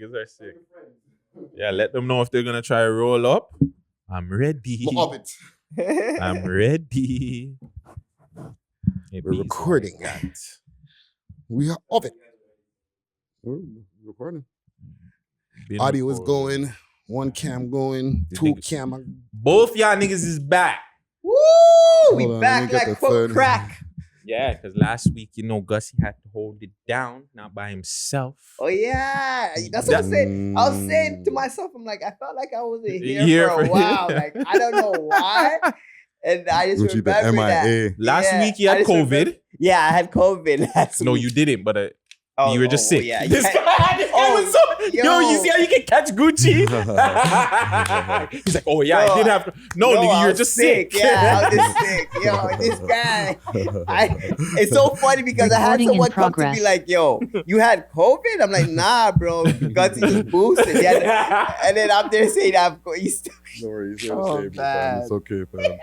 Niggas are sick. Yeah, let them know if they're gonna try to roll up. I'm ready. Love it. I'm ready. Hey, We're recording. We are of it. We're recording. Audio is going. One cam going. Two cam. Both y'all niggas is back. Woo! We back like crack. Yeah, because last week, Guttzy had to hold it down, not by himself. Oh, yeah. That's what I'm saying. I was saying to myself, I'm like, I felt like I wasn't here for a while. Like, I don't know why. And I just remember that. Last week, you had COVID. Yeah, I had COVID last week. No, you didn't, but you were just sick. Yeah. This guy was so... Yo, you see how you can catch Gucci? He's like, oh, yeah, I did have... No, nigga, you were just sick. Yeah, I was just sick. Yo, this guy... It's so funny because I had someone come to me like, yo, you had COVID? I'm like, nah, bro. Gutsy just boosted. And then I'm there saying, I'm going... No worries. It's okay, fam.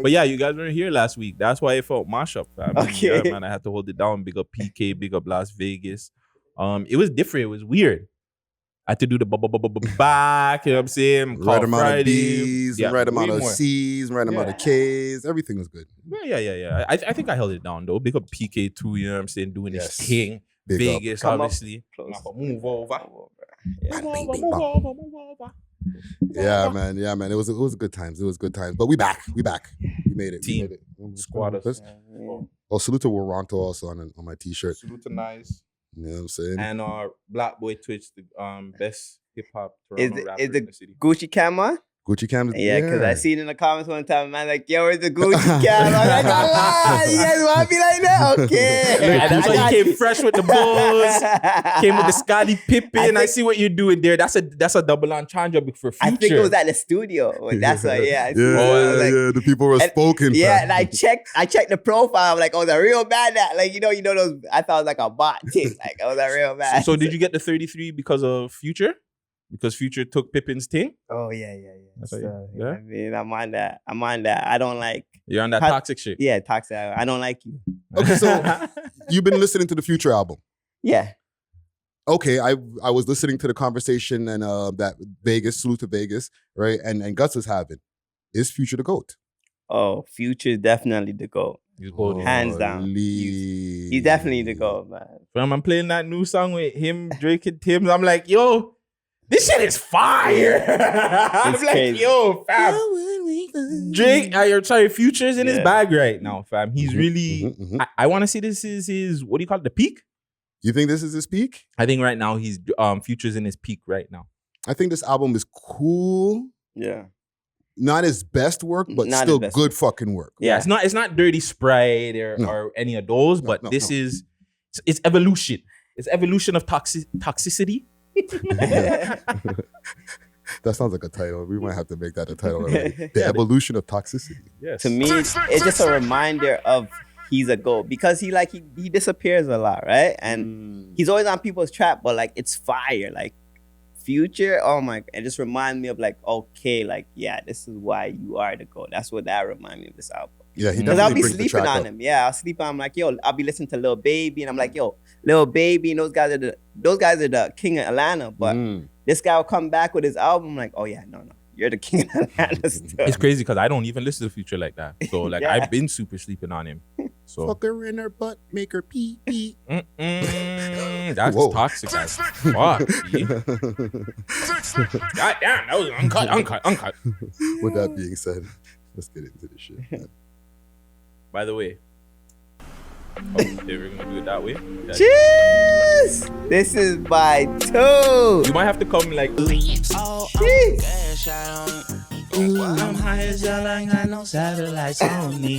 But yeah, you guys weren't here last week. That's why it felt mashup, fam. Okay. Yeah, man, I had to hold it down. Big up PK, big up Las Vegas. It was different. It was weird. I had to do the back, you know what I'm saying? Right amount Friday. of D's, right amount of C's, right amount of K's. Everything was good. Yeah. I think I held it down, though. Big up PK too, you know what I'm saying? Doing his thing. Big Vegas, obviously. Move over. Move over. Yeah, man. It was good times. But we back. We made it. Team. Squatters. Oh, salute to Waranto also on my t-shirt. Salute to Nice. You know what I'm saying? And Black Boy Twitch, the best hip-hop Toronto rapper in the city. Gucci cam on? Gucci cam? Yeah, because I seen in the comments one time, man, like, yo, where's the Gucci cam? I'm like, Allah, you guys want to be like that? Okay. And that's why you came fresh with the balls. Came with the Scottie Pippen. I see what you're doing there. That's a double entendre for Future. I think it was at the studio. That's why, yeah. The people were spoken. Yeah, and I checked the profile. I'm like, oh, the real bad. Like, you know those. I thought it was like a bot thing. Like, oh, the real bad. So did you get the 33 because of Future? Because Future took Pippen's thing? Oh, yeah. So, yeah. I mean, I'm on that. I don't like... You're on that toxic shit? Yeah, toxic. I don't like you. Okay, so you've been listening to the Future album? Yeah. Okay, I was listening to the conversation and that Vegas, salute to Vegas, right? And Guttz was having. Is Future the GOAT? Oh, Future is definitely the GOAT. He's GOAT. Hands down. He's definitely the GOAT, man. Fam, I'm playing that new song with him, Drake and Tim's. I'm like, yo... This shit is fire. I'm like, crazy. yo, fam. Drake, Future's in his bag right now, fam. He's really, I want to say this is his, what do you call it, the peak? You think this is his peak? I think right now he's, Future's in his peak right now. I think this album is cool. Yeah. Not his best work, but not still good fucking work. Yeah, it's not Dirty Sprite or any of those, but this is, it's evolution. It's evolution of toxicity. That sounds like a title. We might have to make that a title already. The evolution of toxicity. Yes. To me, it's just a reminder of he's a GOAT because he disappears a lot, right? And he's always on people's trap, but like it's fire. Like Future, oh my, it just reminds me of like, okay, like yeah, this is why you are the GOAT. That's what that reminds me of this album. Yeah, he because I'll be brings the sleeping track on up. him. Yeah, I'll sleep on him like, yo, I'll be listening to Lil Baby, and I'm like, yo, Lil Baby, and those guys are the king of Atlanta. But this guy will come back with his album, like, oh yeah, no, you're the king of Atlanta still. It's crazy because I don't even listen to Future like that. So like I've been super sleeping on him. So fuck her in her butt, make her pee pee. That's toxic as fuck. God damn, that was uncut. With that being said, let's get into this shit. Man. By the way, okay, we're gonna do it that way. Cheers! This is by 2. You might have to come like. That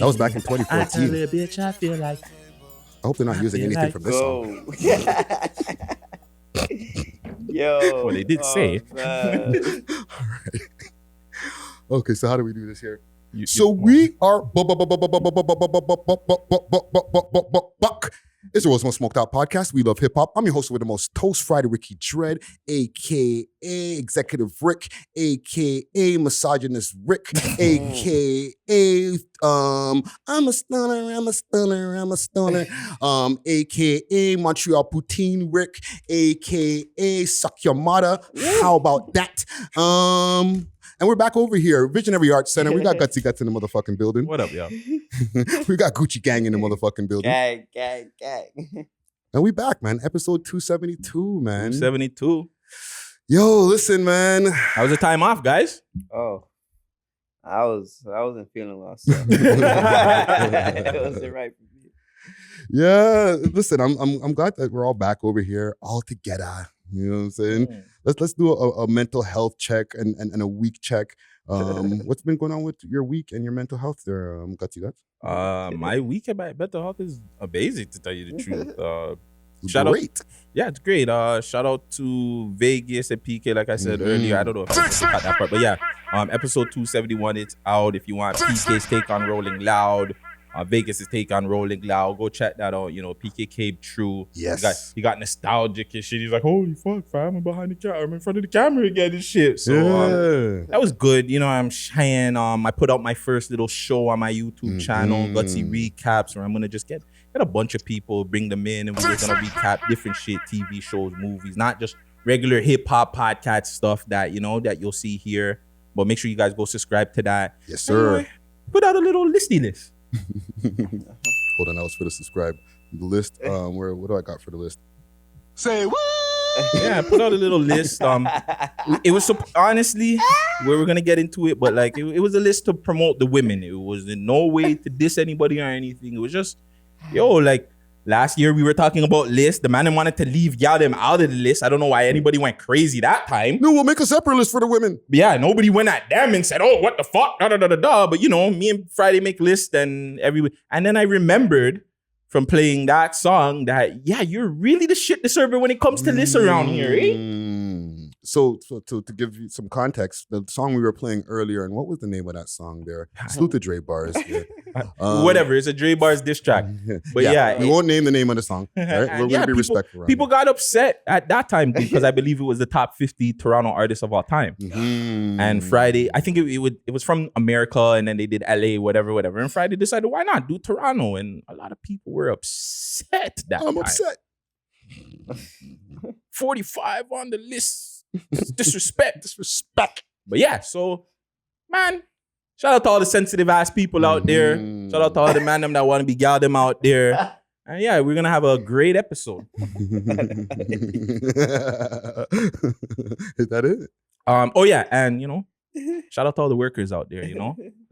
was back in 2014. I hope they're not using anything from this song. Yo. Well, they did say. All right. Okay, so how do we do this here? We are It's the world's most smoked out podcast. We love hip hop. I'm your host with the most toast Friday, Ricky Dred, aka Executive Rick, aka Misogynist Rick, aka I'm a stoner, aka Montreal Poutine Rick, aka Suck Your Mother. How about that? And we're back over here, Visionary Arts Center. We got Guttzy in the motherfucking building. What up, y'all? We got Gucci Gang in the motherfucking building. Gang. And we back, man. Episode 272, man. 72. Yo, listen, man. How was the time off, guys? Oh, I wasn't feeling well. So. It wasn't right for me. Yeah, listen, I'm glad that we're all back over here, all together. You know what I'm saying? Let's do a mental health check and a week check. What's been going on with your week and your mental health there, Guttzy? My week at my mental health is amazing, to tell you the truth. Great. Yeah, it's great. Shout out to Vegas and PK, like I said earlier. I don't know if I cut that part, but yeah, episode 271, it's out. If you want PK's take on Rolling Loud, Vegas' take on Rolling Loud, go check that out. You know, PK came true. Yes. He got nostalgic and shit. He's like, holy fuck, fam, I'm behind the camera. I'm in front of the camera again and shit. So that was good. You know, I'm shying. I put out my first little show on my YouTube channel, Guttzy Recaps, where I'm gonna just get a bunch of people, bring them in, and we're gonna recap different shit, TV shows, movies, not just regular hip hop podcast stuff that that you'll see here. But make sure you guys go subscribe to that. Yes, sir. Anyway, put out a little listy list. Hold on, I was for the subscribe. The list, what do I got for the list? Say what? Yeah, put out a little list. It was honestly, we were gonna get into it, but like it was a list to promote the women. It was in no way to diss anybody or anything. It was just, like last year we were talking about lists. The man wanted to leave them out of the list. I don't know why anybody went crazy that time. No, we'll make a separate list for the women. But yeah, nobody went at them and said, "Oh, what the fuck?" But me and Friday make lists and and then I remembered from playing that song that you're really the shit deserver when it comes to lists around here, eh? So to give you some context, the song we were playing earlier, and what was the name of that song there? Salute the Dre Bars. Whatever, it's a Dre Bars diss track. But we won't name the name of the song. Right? We're gonna be respectful. People got upset at that time because I believe it was the top 50 Toronto artists of all time. And Friday, I think it was from America, and then they did LA, whatever. And Friday decided, why not do Toronto? And a lot of people were upset that I'm time. upset. 45 on the list. Disrespect. But yeah, so man, shout out to all the sensitive ass people out there. Shout out to all the man them that want to be gal them out there. And yeah, we're gonna have a great episode. Is that it? Oh yeah, and shout out to all the workers out there.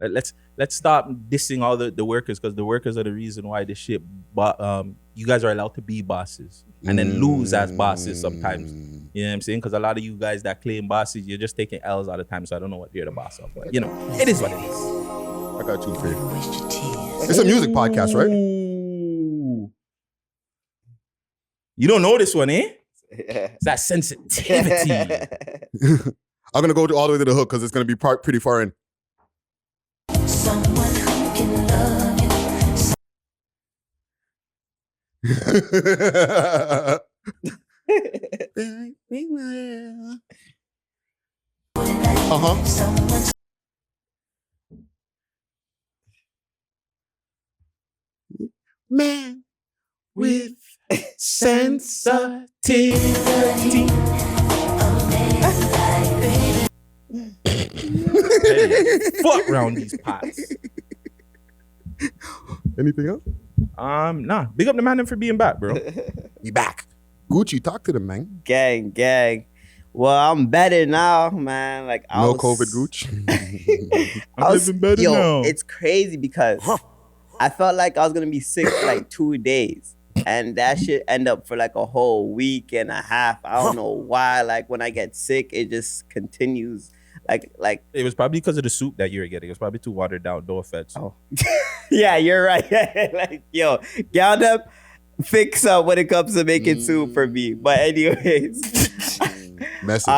Let's stop dissing all the workers, because the workers are the reason why this shit. But you guys are allowed to be bosses and then lose as bosses sometimes. You know what I'm saying? Because a lot of you guys that claim bosses, you're just taking L's all the time. So I don't know what you're the boss of, but it is what it is. I got you for you. It's a music podcast, right? Ooh. You don't know this one, eh? It's that sensitivity. I'm gonna go all the way to the hook because it's gonna be pretty far in. Someone who can love you. Man with sensitivity. Fuck round these pots. Anything else? Nah. Big up the man for being back, bro. We back. Gucci, talk to them, man. Gang. Well, I'm better now, man. Like no COVID, Gooch. I'm living better now. It's crazy because I felt like I was gonna be sick for like 2 days, and that shit end up for like a whole week and a half. I don't know why. Like when I get sick, it just continues. Like it was probably because of the soup that you were getting. It was probably too watered down. No offense. Oh, yeah, you're right. Like gal up, fix up when it comes to making soup for me. But anyways. Message.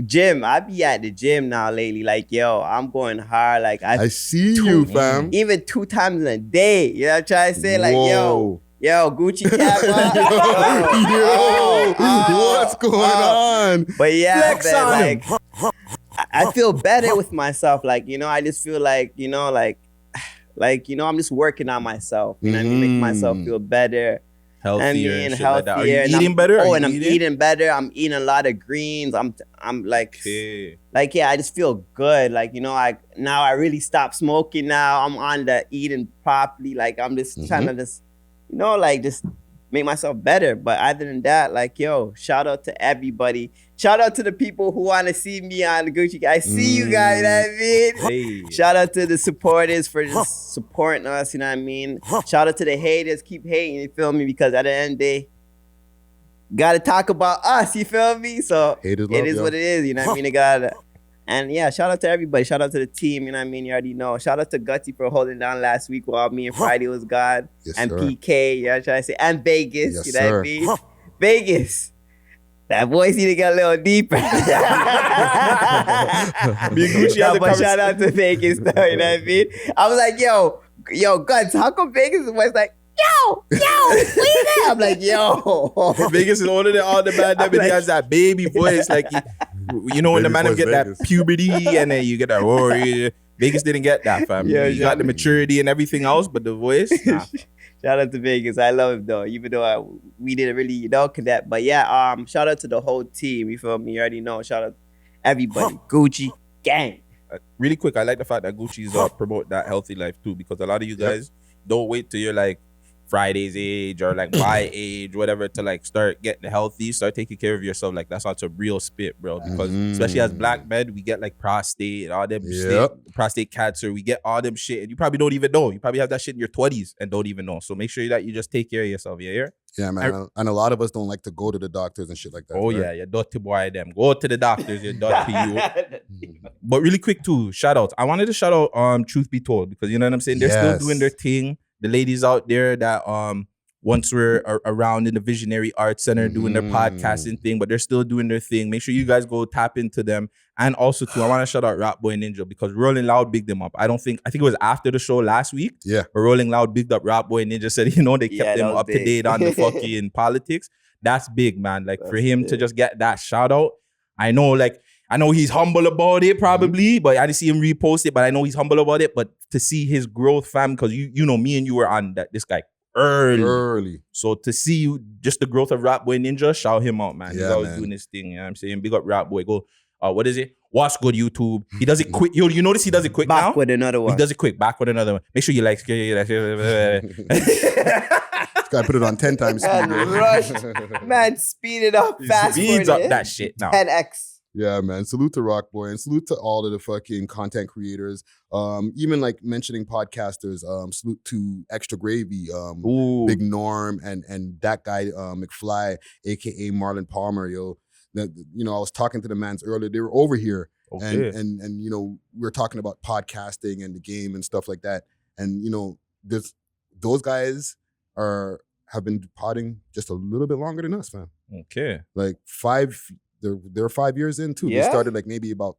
Gym. I be at the gym now lately. Like, I'm going hard. Like I see you, fam. Even 2 times in a day. You know what I'm trying to say? Like, Whoa. Yo, Gucci cap. What's going on? But yeah, Flex man, on like I feel better with myself. Like, you know, I just feel like, you know, I'm just working on myself. You know what I mean? Make myself feel better. Healthier And and being shit like that. Are you healthier. eating better? Oh, and I'm eating better. I'm eating a lot of greens. I'm like, Okay. like, yeah, I just feel good. Like, you know, I really stopped smoking now. I'm on the eating properly. Like, I'm just trying to just, you know, like just make myself better. But other than that, like, yo, shout out to everybody. Shout out to the people who want to see me on the Gucci. I see you guys, you know what I mean? Hey. Shout out to the supporters for just supporting us, you know what I mean? Shout out to the haters, keep hating, you feel me? Because at the end of the day, gotta talk about us, you feel me? So Haters it love, is yo. what it is, you know what I mean? It gotta, and yeah, shout out to everybody. Shout out to the team, you know what I mean? You already know. Shout out to Guttzy for holding down last week while me and Friday was gone. Yes, And sir. PK, you know what I'm trying to say? And Vegas, Yes, you know what sir. I mean? Vegas. That voice need to get a little deeper. Me and Gucci had the But shout out to Vegas though, you know what I mean? I was like, yo, Guttz, how come Vegas was like, yo, we there? I'm like, yo. Vegas is older than all the man that, but he has that baby voice. Like, you know, when the Baby man voice get Vegas. that puberty and then you get that roar. Vegas didn't get that, fam. Yeah, you got the maturity and everything else, but the voice, nah. Shout out to Vegas. I love him though, even though we didn't really, you know, connect. But yeah, shout out to the whole team. You feel me? You already know. Shout out everybody. Gucci gang. Really quick, I like the fact that Gucci's promote that healthy life too, because a lot of you guys don't wait till you're like Friday's age or like my age, whatever, to like start getting healthy, start taking care of yourself. Like that's not a real spit, bro. Because especially as black men, we get like prostate and all them prostate cancer. We get all them shit, and you probably don't even know. You probably have that shit in your 20s and don't even know. So make sure that you just take care of yourself. You hear? Yeah, man. And a lot of us don't like to go to the doctors and shit like that. Oh right? yeah, you dirty boy them. Go to the doctors, you're dirty you. But really quick too, shout out. I wanted to shout out Truth Be Told, because you know what I'm saying? They're still doing their thing. The ladies out there that once were around in the Visionary Arts Center doing their podcasting thing, but they're still doing their thing. Make sure you guys go tap into them. And also too, I want to shout out Rap Boy Ninja, because Rolling Loud bigged them up. I think it was after the show last week. Yeah. Where Rolling Loud bigged up Rap Boy Ninja, said, you know, they kept them up to date on the fucking politics. That's big, man. Like for him to just get that shout out. I know he's humble about it probably, but I didn't see him repost it, but I know he's humble about it. But to see his growth, fam, because you know, me and you were on this guy early. So to see you, just the growth of Rap Boy Ninja, shout him out, man. He's always doing his thing, you know what I'm saying? Big up Rap Boy. Go, what is it? What's good, YouTube? He does it quick. Yo, you notice he does it quick now? Back with another one. He does it quick. Back with another one. Make sure you like. This guy put it on 10 times speed. Man, rushed. Man, speed it up fast. Speeds up that shit now. 10x. Yeah, man. Salute to Rock Boy and salute to all of the fucking content creators. Even like mentioning podcasters. Salute to Extra Gravy, Big Norm, and that guy McFly, aka Marlon Palmer. Yo, that, you know, I was talking to the mans earlier. They were over here, and you know, we were talking about podcasting and the game and stuff like that. And you know, those guys have been podding just a little bit longer than us, fam. Okay, like they're 5 years in too. Yeah. They started like maybe about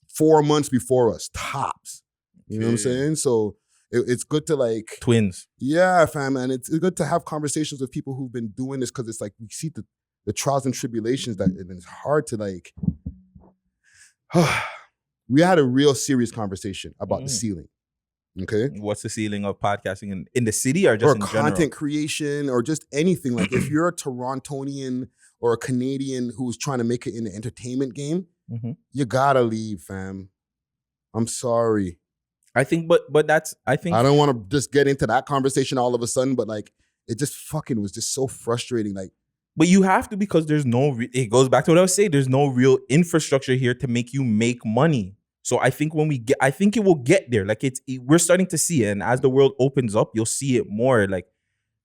4 months before us, tops. You know what I'm saying? So it's good to like twins. Yeah, fam, and it's good to have conversations with people who've been doing this, because it's like we see the trials and tribulations and it's hard to like. We had a real serious conversation about the ceiling. Okay, what's the ceiling of podcasting in the city or just in content general? creation or just anything? Like if you're a Torontonian or a Canadian who's trying to make it in the entertainment game, you gotta leave, fam. I'm sorry. I think, but I don't want to just get into that conversation all of a sudden, but like it just fucking was just so frustrating. Like, but you have to, because there's it goes back to what I was saying. There's no real infrastructure here to make you make money. So I think I think it will get there. Like we're starting to see it, and as the world opens up, you'll see it more. Like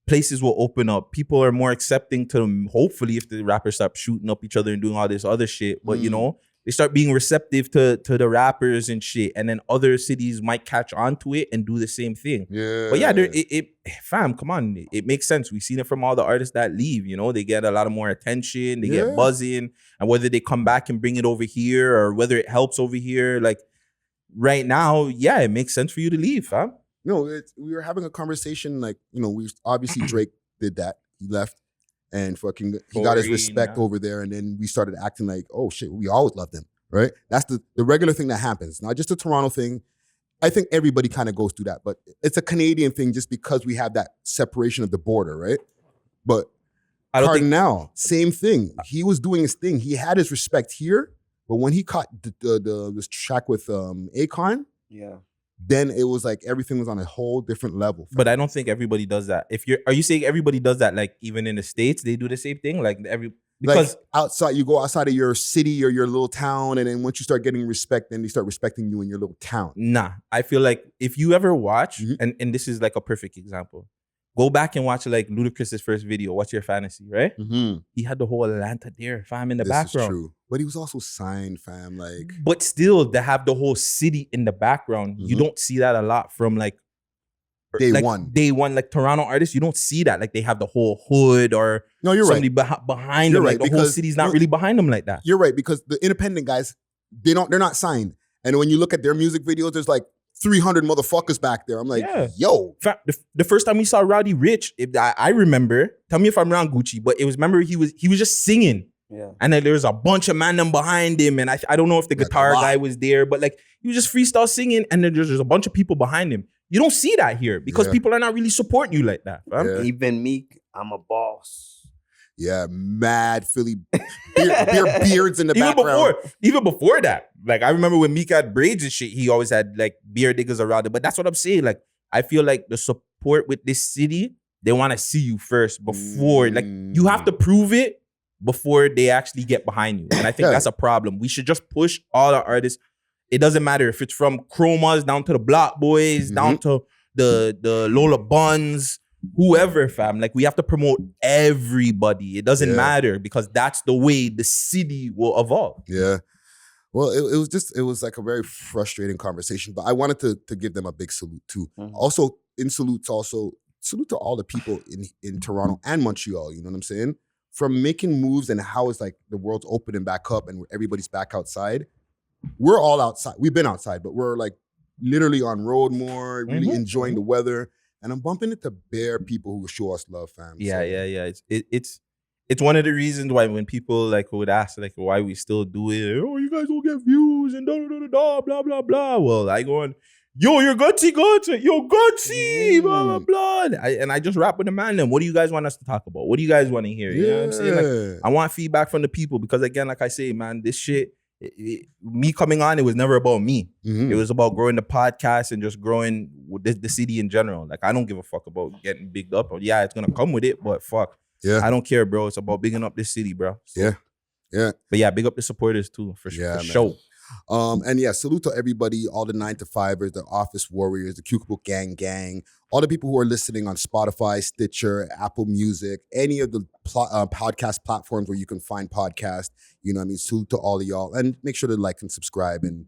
places will open up. People are more accepting to them. Hopefully, if the rappers stop shooting up each other and doing all this other shit, but you know, they start being receptive to the rappers and shit, and then other cities might catch on to it and do the same thing. Yeah. But yeah, fam, come on, it makes sense. We've seen it from all the artists that leave. You know, they get a lot of more attention, they get buzzing, and whether they come back and bring it over here or whether it helps over here, like right now, yeah, it makes sense for you to leave, fam. we were having a conversation like, we obviously Drake did that. He left and fucking he got his respect over there, and then we started acting like, oh shit, we always loved him, right? That's the regular thing that happens, not just a Toronto thing. I think everybody kind of goes through that, but it's a Canadian thing just because we have that separation of the border, right? But Cardinal, same thing. He was doing his thing. He had his respect here, but when he caught this track with Akon, then it was like everything was on a whole different level. But I don't think everybody does that. Are you saying everybody does that? Like even in the States, they do the same thing? Because you go outside of your city or your little town, and then once you start getting respect, then they start respecting you in your little town. Nah, I feel like if you ever watch, and this is like a perfect example, go back and watch like Ludacris's first video, What's Your Fantasy, right? He had the whole Atlanta there, fam, in the background. Is true. But he was also signed, fam, like. But still, to have the whole city in the background, you don't see that a lot from like Day one, like Toronto artists, you don't see that. Like they have the whole hood or somebody behind them. Like the whole city's not really behind them like that. You're right, because the independent guys, they're not signed. And when you look at their music videos, there's like 300 motherfuckers back there. I'm like, yo. The first time we saw Rowdy Rich, I remember, tell me if I'm wrong, Gucci, but it was, remember he was just singing. Yeah. And then there was a bunch of man behind him. And I don't know if the guitar guy was there, but like he was just freestyle singing. And then there's a bunch of people behind him. You don't see that here because people are not really supporting you like that. Fam. Even Meek, I'm a boss. Yeah, mad Philly beards in the background. Even before that, like I remember when Meek had braids and shit, he always had like beard diggers around it. But that's what I'm saying. Like I feel like the support with this city, they want to see you first before. Like you have to prove it before they actually get behind you. And I think that's a problem. We should just push all our artists. It doesn't matter if it's from Chromas down to the Block Boys, down to the Lola Buns, whoever, fam. Like we have to promote everybody. It doesn't matter because that's the way the city will evolve. Yeah. Well, it was like a very frustrating conversation, but I wanted to give them a big salute too. Also, salute to all the people in Toronto and Montreal, you know what I'm saying? From making moves and how it's like the world's opening back up and everybody's back outside. We're all outside. We've been outside, but we're like literally on road more, really enjoying the weather. And I'm bumping into bare people who show us love, fam. Yeah. It's one of the reasons why when people like would ask like why we still do it, oh, you guys don't get views and blah blah blah. Well, I go on, yo, you're Guttzy, yo, Guttzy, blah blah blah. And I just rap with the man. Then what do you guys want us to talk about? What do you guys want to hear? You know what I'm saying? Like I want feedback from the people because again, like I say, man, this shit. Me coming on, it was never about me. It was about growing the podcast and just growing the city in general. Like I don't give a fuck about getting bigged up. Yeah, it's gonna come with it, but fuck. Yeah, I don't care, bro. It's about bigging up this city, bro. So, yeah. But yeah, big up the supporters too, for sure. And yeah, salute to everybody, all the 9-to-5ers, the office warriors, the Cubicle gang, all the people who are listening on Spotify, Stitcher, Apple Music, any of the podcast platforms where you can find podcasts. You know what I mean? Salute to all of y'all. And make sure to like and subscribe and,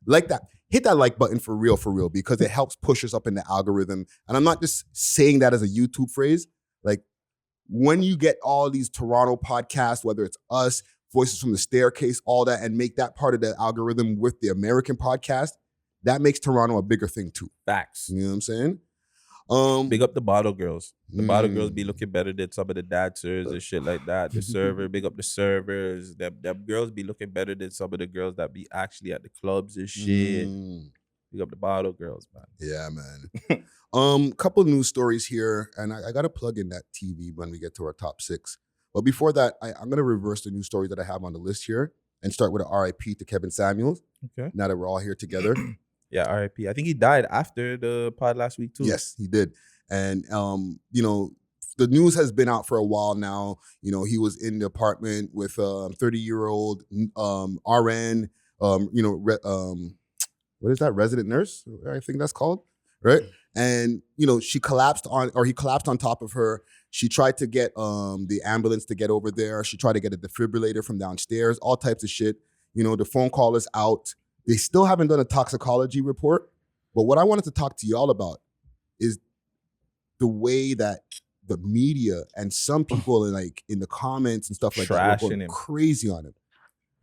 like that. Hit that like button for real, because it helps push us up in the algorithm. And I'm not just saying that as a YouTube phrase. Like, when you get all these Toronto podcasts, whether it's us, Voices from the Staircase, all that, and make that part of the algorithm with the American podcast, that makes Toronto a bigger thing too. Facts. You know what I'm saying? Big up the bottle girls. The bottle girls be looking better than some of the dancers and shit like that. The server, big up the servers. Them girls be looking better than some of the girls that be actually at the clubs and shit. Big up the bottle girls, man. Yeah, man. Couple news stories here, and I got to plug in that TV when we get to our top 6. But before that, I'm going to reverse the news stories that I have on the list here and start with an RIP to Kevin Samuels. Okay. Now that we're all here together. Yeah, RIP. I think he died after the pod last week too. Yes, he did. And, the news has been out for a while now. He was in the apartment with 30-year-old RN, what is that? Resident nurse, I think that's called, right? And, he collapsed on top of her. She tried to get the ambulance to get over there. She tried to get a defibrillator from downstairs, all types of shit. The phone call is out. They still haven't done a toxicology report. But what I wanted to talk to y'all about is the way that the media and some people in the comments and stuff like that were going crazy on him.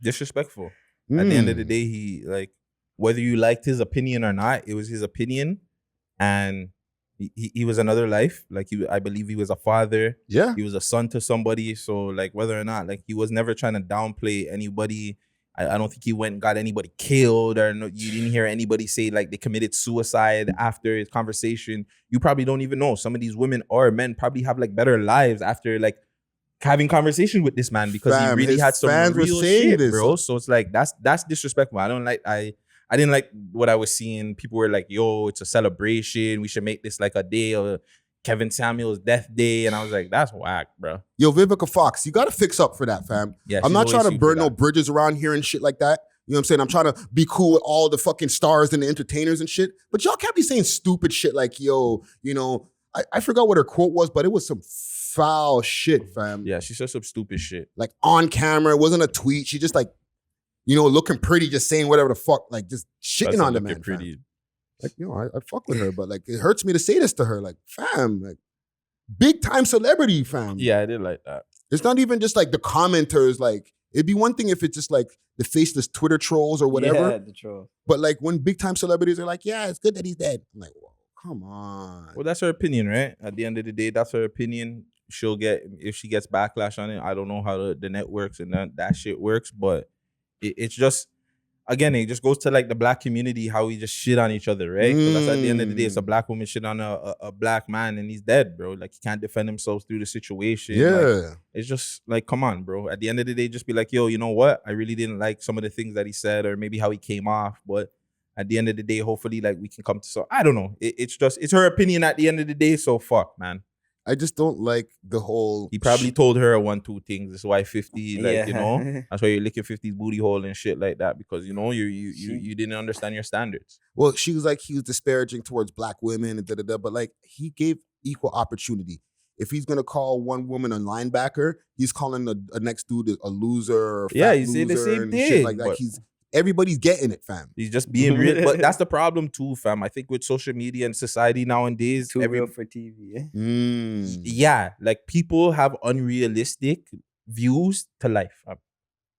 Disrespectful. At the end of the day, he whether you liked his opinion or not, it was his opinion. and he was another life. Like I believe he was a father. Yeah. He was a son to somebody. So like whether or not, like he was never trying to downplay anybody. I don't think he went and got anybody killed, or no, you didn't hear anybody say like they committed suicide after his conversation. You probably don't even know. Some of these women or men probably have like better lives after like having conversation with this man, because he really had some real shit, bro. So it's like that's disrespectful. I didn't like what I was seeing. People were like, yo, it's a celebration. We should make this like a day of Kevin Samuel's death day. And I was like, that's whack, bro. Yo, Vivica Fox, you got to fix up for that, fam. Yeah, I'm not she's trying to always burn super no that. bridges around here and shit like that. You know what I'm saying? I'm trying to be cool with all the fucking stars and the entertainers and shit. But y'all can't be saying stupid shit like, yo, you know, I forgot what her quote was, but it was some foul shit, fam. Yeah, she said some stupid shit. Like on camera, it wasn't a tweet. She just like, you know, looking pretty, just saying whatever the fuck, like just shitting That's on the looking man. pretty. Fam. Like, you know, I fuck with her, but like it hurts me to say this to her. Like, fam, like big time celebrity, fam. Yeah, I did like that. It's not even just like the commenters. Like, it'd be one thing if it's just like the faceless Twitter trolls or whatever. Yeah, the troll. But like when big time celebrities are like, yeah, it's good that he's dead. I'm like, whoa, come on. Well, that's her opinion, right? At the end of the day, that's her opinion. She'll get, if she gets backlash on it, I don't know how the networks and that shit works, but it's just, again, it just goes to like the black community, how we just shit on each other, right? Because that's at the end of the day, it's a black woman shit on a black man and he's dead, bro. Like he can't defend himself through the situation. Yeah. Like, it's just like, come on, bro. At the end of the day, just be like, yo, you know what? I really didn't like some of the things that he said or maybe how he came off, but at the end of the day, hopefully like we can come to some, I don't know. It's her opinion at the end of the day, so fuck, man. I just don't like the whole. He probably told her 1-2 things. This is why 50, like, Yeah. you know, that's why you're licking 50's booty hole and shit like that, because, you know, you didn't understand your standards. Well, she was like, he was disparaging towards black women and da-da-da, but like he gave equal opportunity. If he's gonna call one woman a linebacker, he's calling the next dude a loser or Yeah, fat you say the loser same and thing, shit like that. but- Everybody's getting it, fam. He's just being real. But that's the problem too, fam. I think with social media and society nowadays, Too real for TV. yeah, like people have unrealistic views to life, fam.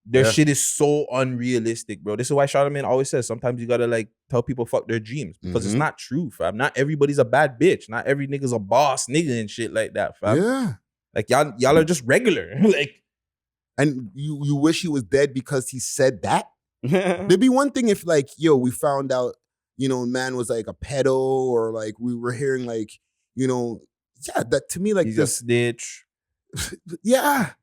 Their Yeah. shit is so unrealistic, bro. This is why Charlamagne always says sometimes you gotta like tell people fuck their dreams, because it's Mhm. not true, fam. Not everybody's a bad bitch. Not every nigga's a boss nigga and shit like that, fam. Yeah. Like y'all are just regular. Like, And you wish he was dead because he said that? There'd be one thing if like, yo, we found out, you know, man was like a pedo, or like we were hearing like, you know, yeah, that to me like he's a this, snitch. yeah.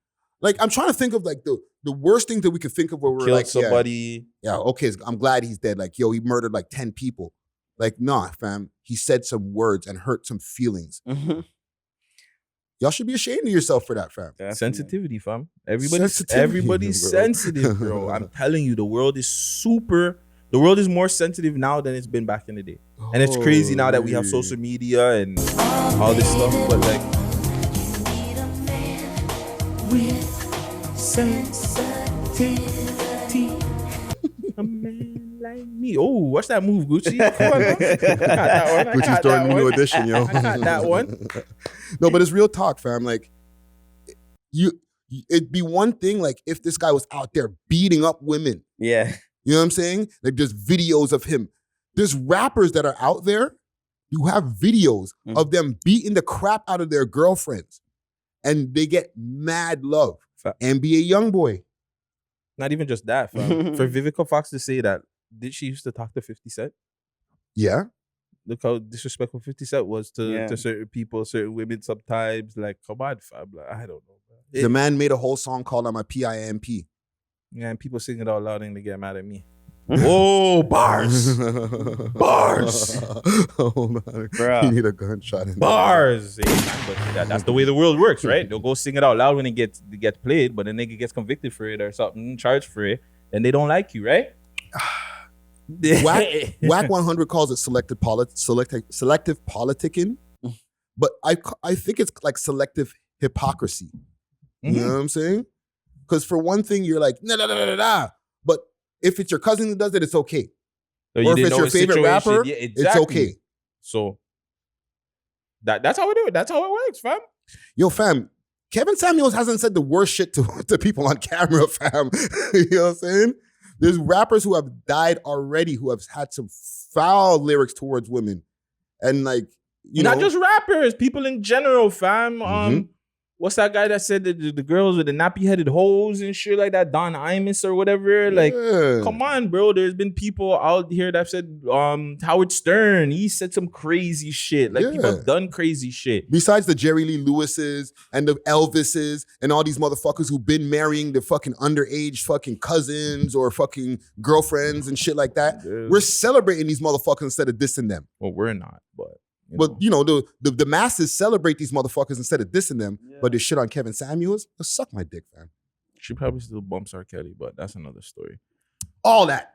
Like I'm trying to think of like the worst thing that we could think of where we're Killed like, somebody. yeah, okay, I'm glad he's dead. Like, yo, he murdered like 10 people. Like, nah, fam, he said some words and hurt some feelings. Y'all should be ashamed of yourself for that, fam. Sensitivity, fam. Everybody's Sensitivity, bro. sensitive, bro. I'm telling you, the world is more sensitive now than it's been back in the day. And it's crazy now that we have social media and all this stuff, but like, a man like me. Oh, what's that move, Gucci? Come on, bro. I got that one. I Gucci's got starting that a new one. edition, yo. I got that one. No, but it's real talk, fam. Like, it'd be one thing, like, if this guy was out there beating up women. Yeah. You know what I'm saying? Like, there's videos of him. There's rappers that are out there who have videos of them beating the crap out of their girlfriends. And they get mad love. NBA Youngboy. Not even just that, fam. For Vivica Fox to say that, did she used to talk to 50 Cent? Yeah. Look how disrespectful 50 Cent was Yeah. to certain people, certain women sometimes. Like, come on, fam. Like, I don't know, man. The man made a whole song called I'm a PIMP. Yeah, and people sing it out loud and they get mad at me. Oh, bars. Bars. Hold on. Bruh. You need a gunshot in there. Bars. But that's the way the world works, right? They'll go sing it out loud when it gets played, but the nigga gets convicted for it or something, charged for it, and they don't like you, right? Whack 100 calls it selective politicking, but I think it's like selective hypocrisy. You know what I'm saying? Because for one thing, you're like, nah. But if it's your cousin who does it, it's okay. So Or if didn't it's know your his favorite situation. rapper, Yeah, it's exactly. okay. So that's how we do it. That's how it works, fam. Yo, fam, Kevin Samuels hasn't said the worst shit to people on camera, fam. You know what I'm saying? There's rappers who have died already who have had some foul lyrics towards women. And like, Not just rappers, people in general, fam. What's that guy that said that the girls with the nappy-headed hoes and shit like that? Don Imus or whatever. Like, come on, bro. There's been people out here that have said, Howard Stern, he said some crazy shit. Like, people have done crazy shit. Besides the Jerry Lee Lewises and the Elvises and all these motherfuckers who've been marrying their fucking underage fucking cousins or fucking girlfriends and shit like that. We're celebrating these motherfuckers instead of dissing them. Well, we're not, but... the masses celebrate these motherfuckers instead of dissing them, but they shit on Kevin Samuels. Suck my dick, fam. She probably still bumps R. Kelly, but that's another story. All that.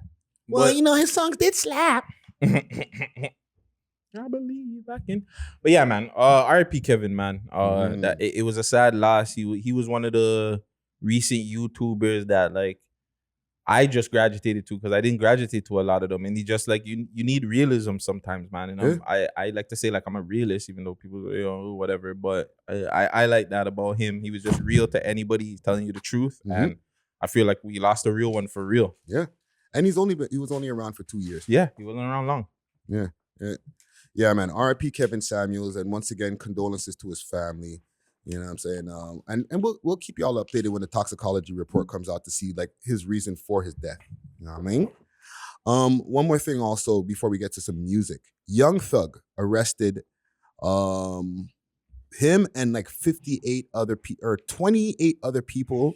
Well, his songs did slap. I believe I can. But yeah, man. R.I.P. Kevin, man. That it was a sad loss. He was one of the recent YouTubers that like I just graduated to, because I didn't graduate to a lot of them. And he just like, you need realism sometimes, man. And I like to say like I'm a realist, even though people, whatever. But I like that about him. He was just real to anybody. He's telling you the truth. And I feel like we lost a real one for real. Yeah. And he was only around for 2 years. Yeah, he wasn't around long. Yeah, man. R.I.P. Kevin Samuels. And once again, condolences to his family. You know what I'm saying? And we'll keep y'all updated when the toxicology report comes out to see like his reason for his death. You know what I mean? One more thing also before we get to some music. Young Thug arrested him and like 28 other people, or 28 other people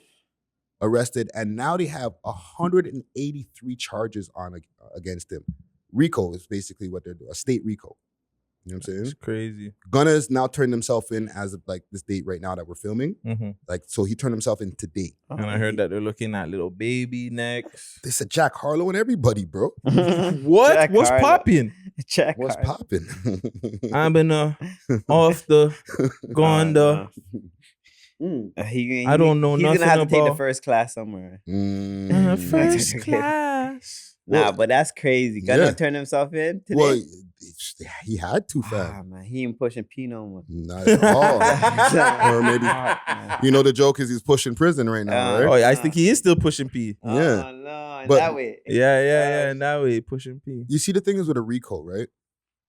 arrested, and now they have 183 charges on against him. RICO is basically what they're doing, a state RICO. You know what I'm saying? It's crazy. Gunna has now turned himself in as of like this date right now that we're filming. Like, so he turned himself in today. And I heard that they're looking at little baby next. They said Jack Harlow and everybody, bro. What? Jack What's Harlow. popping? What's popping? I've been off the gone the. I don't know he's nothing gonna have to take the about- first class somewhere. First class. Nah, but that's crazy. Gunna turned himself in today. Well, he had to, fam. Ah, man, he ain't pushing P no more. Not at all. Or maybe, you know, the joke is he's pushing prison right now, right? Oh, yeah, I think he is still pushing P. Oh, Yeah. no, in But- that way. Yeah. In that way, pushing P. You see, the thing is with a RICO, right?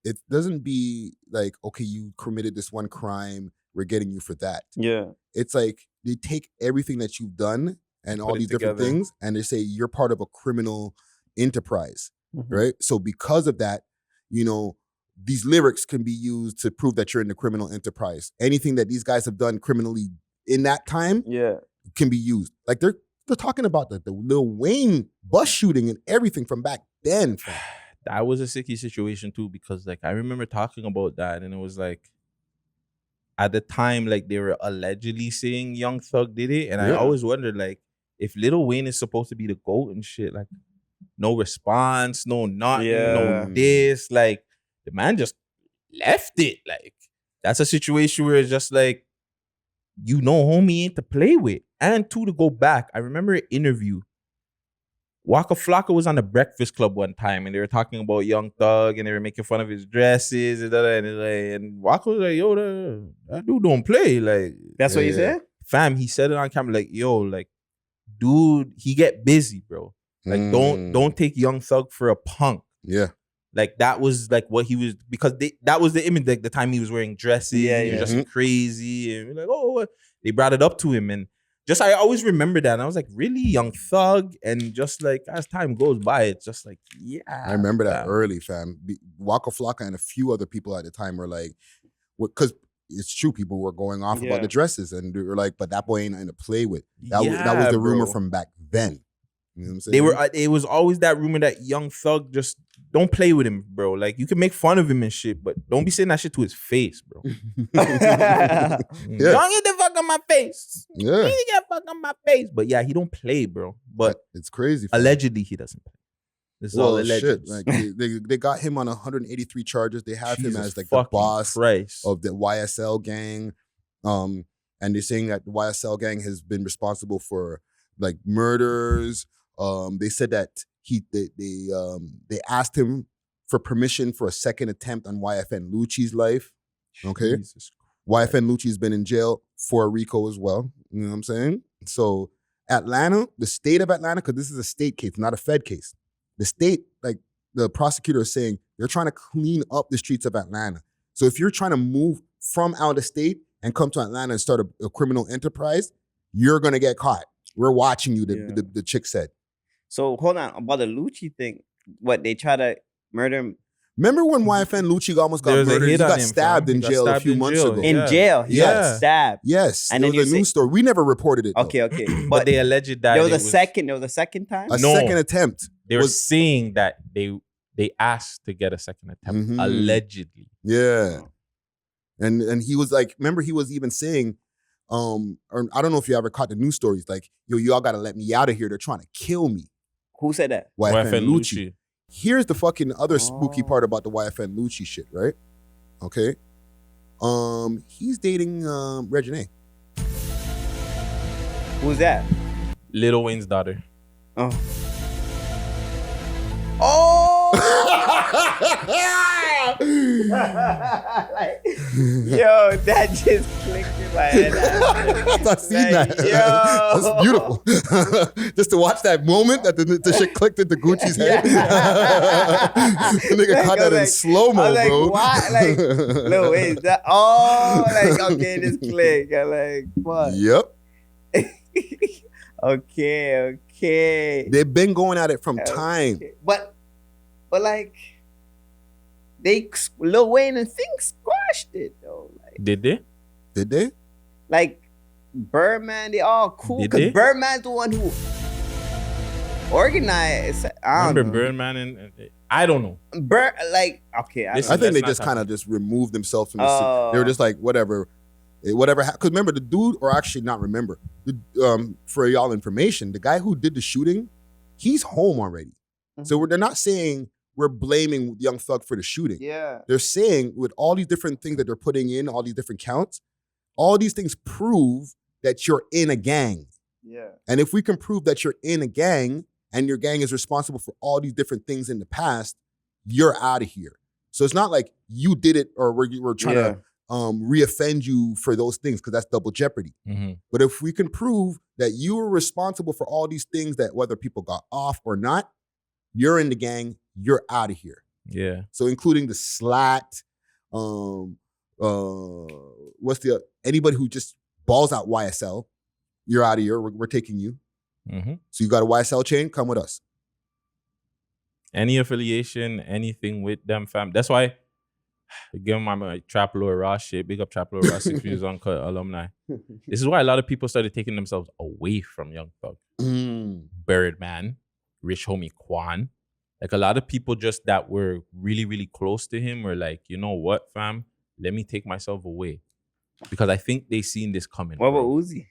It doesn't be like, okay, you committed this one crime, we're getting you for that. Yeah. It's like they take everything that you've done and all Put it these different together. things, and they say you're part of a criminal enterprise, right? So because of that, you know, these lyrics can be used to prove that you're in the criminal enterprise. Anything that these guys have done criminally in that time can be used. Like they're talking about the Lil Wayne bus shooting and everything from back then. Fam. That was a sicky situation too, because like I remember talking about that, and it was like at the time, like they were allegedly saying Young Thug did it, and I always wondered like if Lil Wayne is supposed to be the GOAT and shit, like no response, no nothing, no this, like the man just left it. Like that's a situation where it's just like, you know, homie ain't to play with. And two, to go back, I remember an interview. Waka Flocka was on the Breakfast Club one time, and they were talking about Young Thug, and they were making fun of his dresses and Waka was like, yo, that dude don't play. Like, That's what you said? fam, he said it on camera, like, yo, like, dude, he get busy, bro. Like, don't take Young Thug for a punk. Yeah. Like, that was like what he was, because that was the image, like the time he was wearing dresses, he was just crazy, and we're like, oh, what? They brought it up to him, and just I always remember that, and I was like, really, Young Thug? And just like as time goes by, it's just like, I remember that early, fam. Waka Flocka and a few other people at the time were like, because it's true, people were going off about the dresses, and they were like, but that boy ain't nothing to play with. That was the rumor from back then. You know what I'm saying? It was always that rumor that Young Thug just don't play with him, bro. Like, you can make fun of him and shit, but don't be saying that shit to his face, bro. Don't get the fuck on my face. Yeah. You get the fuck on my face. But yeah, he don't play, bro. But it's crazy. Fam. Allegedly, he doesn't play. This is all alleged. Shit. Like they got him on 183 charges. They have him as like the boss of the YSL gang. And they're saying that the YSL gang has been responsible for like murders. They said that they asked him for permission for a second attempt on YFN Lucci's life. Okay. YFN Lucci's been in jail for a RICO as well. You know what I'm saying? So Atlanta, the state of Atlanta, because this is a state case, not a Fed case. The state, like the prosecutor is saying, They're trying to clean up the streets of Atlanta. So if you're trying to move from out of state and come to Atlanta and start a criminal enterprise, you're going to get caught. We're watching you, the chick said. So hold on, about the Lucci thing. What, they try to murder him? Remember when YFN Lucci almost got There was a murdered? He hit on got him, stabbed fam. in He got jail a stabbed few in months jail. ago. In Yeah. jail, he got Yeah. stabbed. Yes, And there then was a you news story. We never reported it. Though. Okay. But they alleged that there was it a second. There was a second time. A No. second attempt. They were was- saying that they asked to get a second attempt, Mhm. allegedly. Yeah. And he was like, remember he was even saying, or I don't know if you ever caught the news stories, like, yo, y'all gotta let me out of here. They're trying to kill me. Who said that? YFN Lucci. Here's the fucking other spooky Oh. part about the YFN Lucci shit, right? Okay. He's dating Reginae. Who's that? Lil Wayne's daughter. Oh. Oh! Like, yo, that just clicked in my head. I've seen Like, that. yo. That's beautiful. Just to watch that moment that the shit clicked into Gucci's head. The nigga caught that in slow-mo, I was like, bro. what? Like, no, wait, that, oh, like, okay, this click. I'm like, what? Yep. Okay. They've been going at it from time. Okay. But like, Lil Wayne and things squashed it though. Like, Did they? Did they? like Birdman, they all cool. Did Because they? Birdman's the one who organized. I don't Remember know. Birdman and I don't know. Like, okay. I Listen, I don't think they not just kind of just removed themselves from the Oh. They were just like, whatever. Because remember, the dude, or actually not remember, for y'all information, the guy who did the shooting, he's home already. So they're not saying we're blaming Young Thug for the shooting. yeah. They're saying with all these different things that they're putting in, all these different counts, all these things prove that you're in a gang. Yeah. And if we can prove that you're in a gang and your gang is responsible for all these different things in the past, you're out of here. So it's not like you did it or we're trying to reoffend you for those things, because that's double jeopardy. Mhm. But if we can prove that you were responsible for all these things, that whether people got off or not, you're in the gang, you're out of here. Yeah. So including the slat, anybody who just balls out YSL, you're out of here. We're taking you. Mhm. So you got a YSL chain, come with us. Any affiliation, anything with them, fam. That's why, give them my Trap Lord Ross shit. Big up Trap Lord Ross, 6 Views Uncut alumni. This is why a lot of people started taking themselves away from Young Thug. Birdman, Rich Homie Quan. Like a lot of people just that were really, really close to him were like, you know what, fam? Let me take myself away. Because I think they seen this coming. What about bro. Uzi?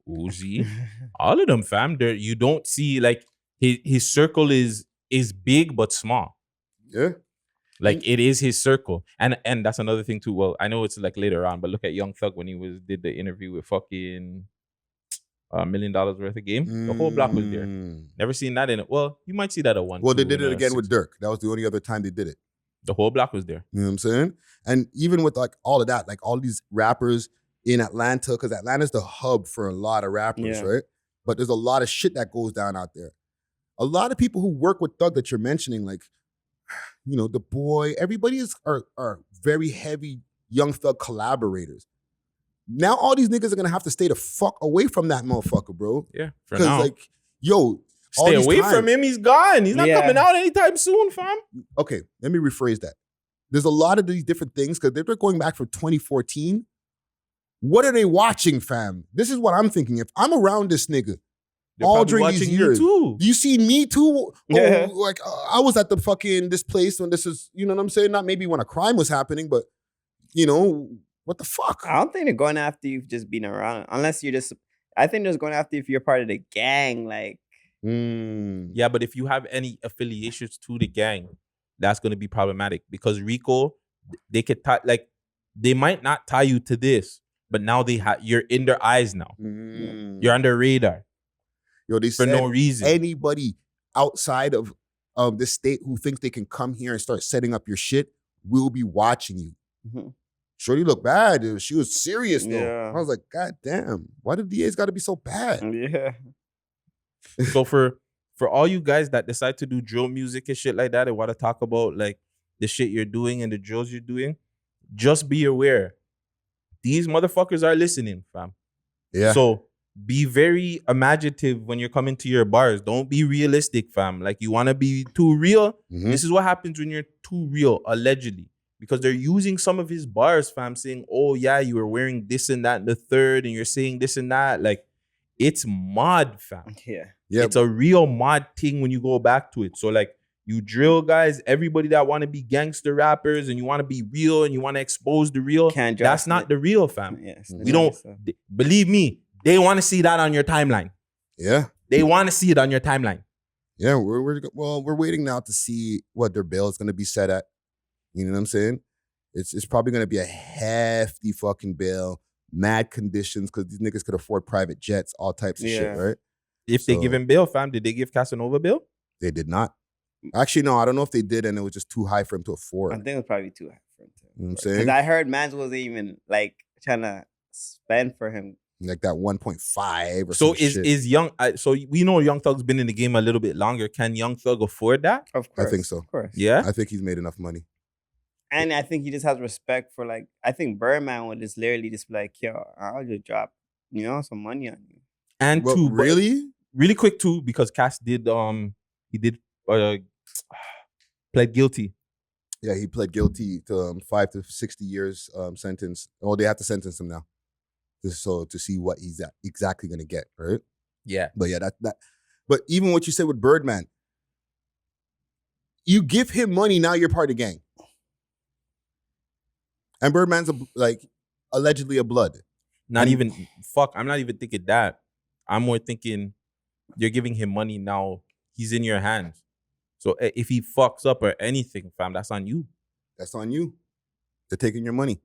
Uzi? All of them, fam. You don't see, like, his circle is big but small. Yeah. Like it is his circle. And that's another thing too. Well, I know it's like later on, but look at Young Thug when he did the interview with fucking $1 million worth of game. The whole block was there. Never seen that in it. Well, you might see that at one. Well, they did it again with Dirk. That was the only other time they did it. The whole block was there. You know what I'm saying? And even with like all of that, like all these rappers in Atlanta, because Atlanta's the hub for a lot of rappers, Yeah. right? But there's a lot of shit that goes down out there. A lot of people who work with Thug that you're mentioning, like, you know, the boy, everybody are very heavy Young Thug collaborators. Now all these niggas are gonna have to stay the fuck away from that motherfucker, bro. Yeah, for Because now. like, yo, all Stay these away time- from him. He's gone. He's not Yeah. coming out anytime soon, fam. Okay, let me rephrase that. There's a lot of these different things because they're going back from 2014. What are they watching, fam? This is what I'm thinking. If I'm around this nigga They're all probably during these watching you years, too. you see Me Too? Yeah. Like I was at the fucking this place when this is, you know what I'm saying? Not maybe when a crime was happening, but you know, what the fuck? I don't think they're going after you for just being around. Unless you're just, I think they're just going after you if you're part of the gang. Like, Yeah, but if you have any affiliations to the gang, that's going to be problematic because RICO, they could tie, like, they might not tie you to this, but now you're in their eyes now. You're on their radar Yo, they for said no reason. anybody outside of this state who thinks they can come here and start setting up your shit will be watching you. Mhm. Shorty looked bad. Dude. She was serious though. Yeah. I was like, God damn, why the DAs got to be so bad? yeah. So for for all you guys that decide to do drill music and shit like that and want to talk about like the shit you're doing and the drills you're doing, just be aware. These motherfuckers are listening, fam. Yeah. So be very imaginative when you're coming to your bars. Don't be realistic, fam. Like you want to be too real. Mhm. This is what happens when you're too real, allegedly. Because they're using some of his bars, fam, saying, oh yeah, you were wearing this and that and the third, and you're saying this and that. Like, it's mod, fam. Yeah. Yeah. It's a real mod thing when you go back to it. So like, you drill guys, everybody that want to be gangster rappers and you want to be real and you want to expose the real, Can't that's just- not the real, fam. Yes. We don't, believe me, they want to see that on your timeline. Yeah. They want to see it on your timeline. Yeah. We're waiting now to see what their bill is going to be set at. You know what I'm saying? It's probably going to be a hefty fucking bill, mad conditions, because these niggas could afford private jets, all types of shit, Yeah. right? If they So- give him bail, fam, did they give Casanova bail? They did not. Actually, no, I don't know if they did, and it was just too high for him to afford. I think it was probably too high for him to. You know what I'm Because saying? I heard Mans wasn't even like trying to spend for him. Like that 1.5 or So some shit. is Young? So we know Young Thug's been in the game a little bit longer. Can Young Thug afford that? Of course. think so. Of course. Yeah. I think he's made enough money. And I think he just has respect for like, I think Birdman would just literally just be like, yo, I'll just drop, some money on you. And But two, really? really quick too, because Cass did he did pled guilty. Yeah, he pled guilty to 5 to 60 years sentence. Oh, they have to sentence him now. Just so to see what he's exactly gonna get, right? Yeah. But yeah, that. But even what you said with Birdman, you give him money, now you're part of the gang. And Birdman's allegedly a blood. Not even fuck. I'm not even thinking that. I'm more thinking you're giving him money now. He's in your hands. So if he fucks up or anything, fam, that's on you. That's on you. They're taking your money.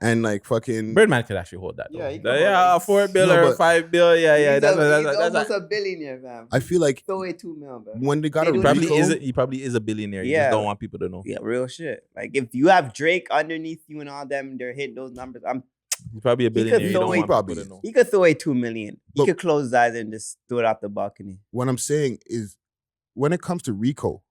And like fucking Birdman could actually hold that. Yeah, Though. he can hold yeah, it. 4 bill No, or but- 5 bill. Yeah. He's That's almost a billionaire, fam. I feel like Throw away 2 mil, bro. when they got They a do RICO, he probably is a billionaire. You Yeah. just don't want people to know. Yeah, real shit. Like if you have Drake underneath you and all them, they're hitting those numbers. He's probably a could billionaire. You throw don't away- want probably people to know. He could throw away 2 million. He But- could close his eyes and just throw it off the balcony. what I'm saying is when it comes to RICO,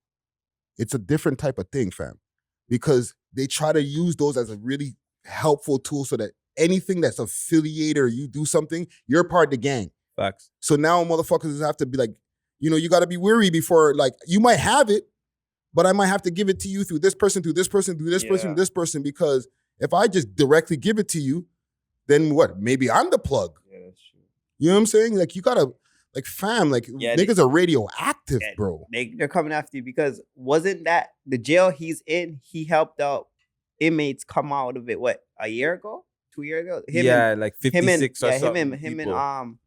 it's a different type of thing, fam. Because they try to use those as a really helpful tool so that anything that's affiliated or you do something, you're part of the gang. Facts. So now motherfuckers have to be like, you got to be wary before, like, you might have it, but I might have to give it to you through this person, through this person, through this person, Yeah. this person, because if I just directly give it to you, then what? Maybe I'm the plug. Yeah, that's true. You know what I'm saying? Like, you got to, like, fam, like, Yeah, niggas are radioactive, Yeah. bro. They're coming after you because wasn't that the jail he's in? He helped out inmates come out of it. What, a year ago? 2 years ago? Like 56 or something. him and people.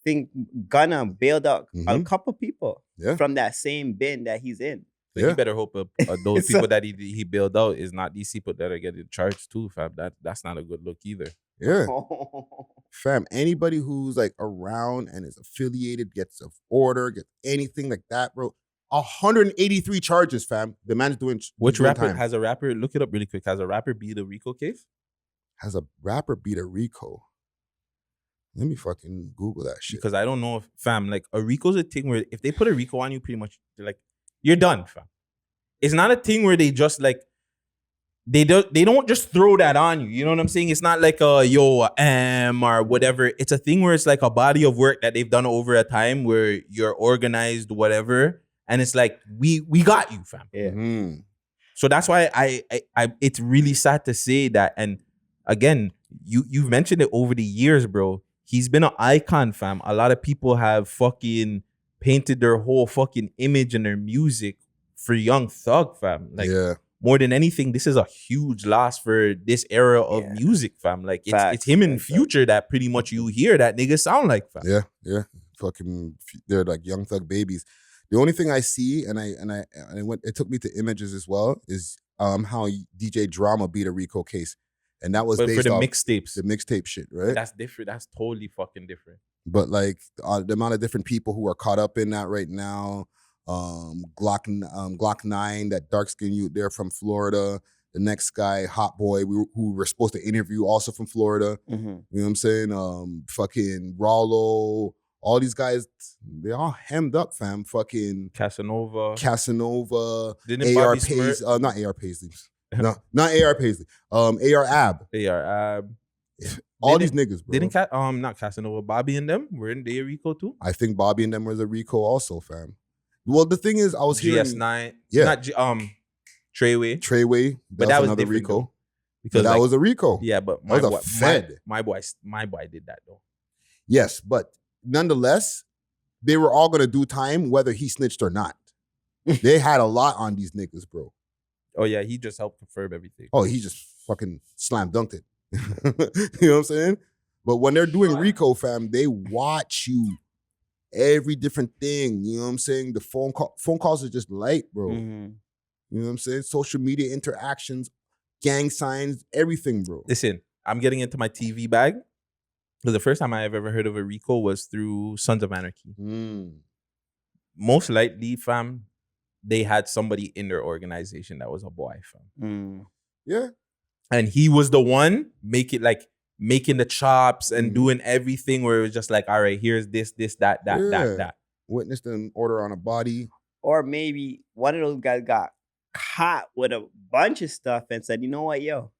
think Gunna bailed out a Mhm. couple people Yeah. from that same bin that he's in. So you better hope those So- people that he bailed out is not these people that are getting charged too, fam. That's not a good look either. Yeah. Fam, anybody who's like around and is affiliated, gets an order, gets anything like that, bro. 183 charges, fam. The man's doing Which doing rapper time. has a rapper? Look it up really quick. Has a rapper beat a RICO case? Has a rapper beat a RICO? Let me fucking Google that shit. Because I don't know if fam, like a RICO's a thing where if they put a RICO on you, pretty much they're like, you're done, fam. It's not a thing where they just like they don't just throw that on you. You know what I'm saying? It's not like a or whatever. It's a thing where it's like a body of work that they've done over a time where you're organized, whatever. And it's like, we got you, fam. Yeah. Mhm. So that's why I it's really sad to say that. And again, you've mentioned it over the years, bro. He's been an icon, fam. A lot of people have fucking painted their whole fucking image and their music for Young Thug, fam. Like Yeah. more than anything, this is a huge loss for this era of Yeah. music, fam. Like it's Facts, him in facts, Future that pretty much you hear that nigga sound like, fam. Yeah. Fucking, they're like Young Thug babies. The only thing I see, and it took me to images as well, is how DJ Drama beat a RICO case, and that was But for based the off mixtapes, the mixtape shit, right? that's different. That's totally fucking different. But like the amount of different people who are caught up in that right now, Glock 9, that dark skinned youth there from Florida. The next guy, Hot Boy, who we're supposed to interview, also from Florida. Mhm. You know what I'm saying? Fucking Rollo, All these guys, they all hemmed up, fam. Fucking Casanova. AR Didn't Bobby Paisley, not AR Paisley. No, not AR Paisley. AR Ab. Ab. All these niggas, bro. Didn't not Casanova, Bobby and them were in the RICO too? I think Bobby and them was a RICO also, fam. Well, the thing is, I was hearing GS9. Yeah. Not Treyway. But that was another different, RICO. though. Because That was a RICO. Yeah, but That was a Fed. My boy did that though. Yes, but nonetheless, they were all gonna do time whether he snitched or not. They had a lot on these niggas, bro. Oh yeah, he just helped confirm everything. Oh, he just fucking slam dunked it. You know what I'm saying? But when they're doing RICO, fam, they watch you. Every different thing. You know what I'm saying? The phone calls are just light, bro. Mm-hmm. You know what I'm saying? Social media interactions, gang signs, everything, bro. Listen, I'm getting into my TV bag. Because the first time I have ever heard of a RICO was through Sons of Anarchy. Most likely, fam, they had somebody in their organization that was a boy, fam. Yeah. And he was the one making the chops and doing everything where it was just like, all right, here's this, that. Witnessed an order on a body. Or maybe one of those guys got caught with a bunch of stuff and said, you know what, yo,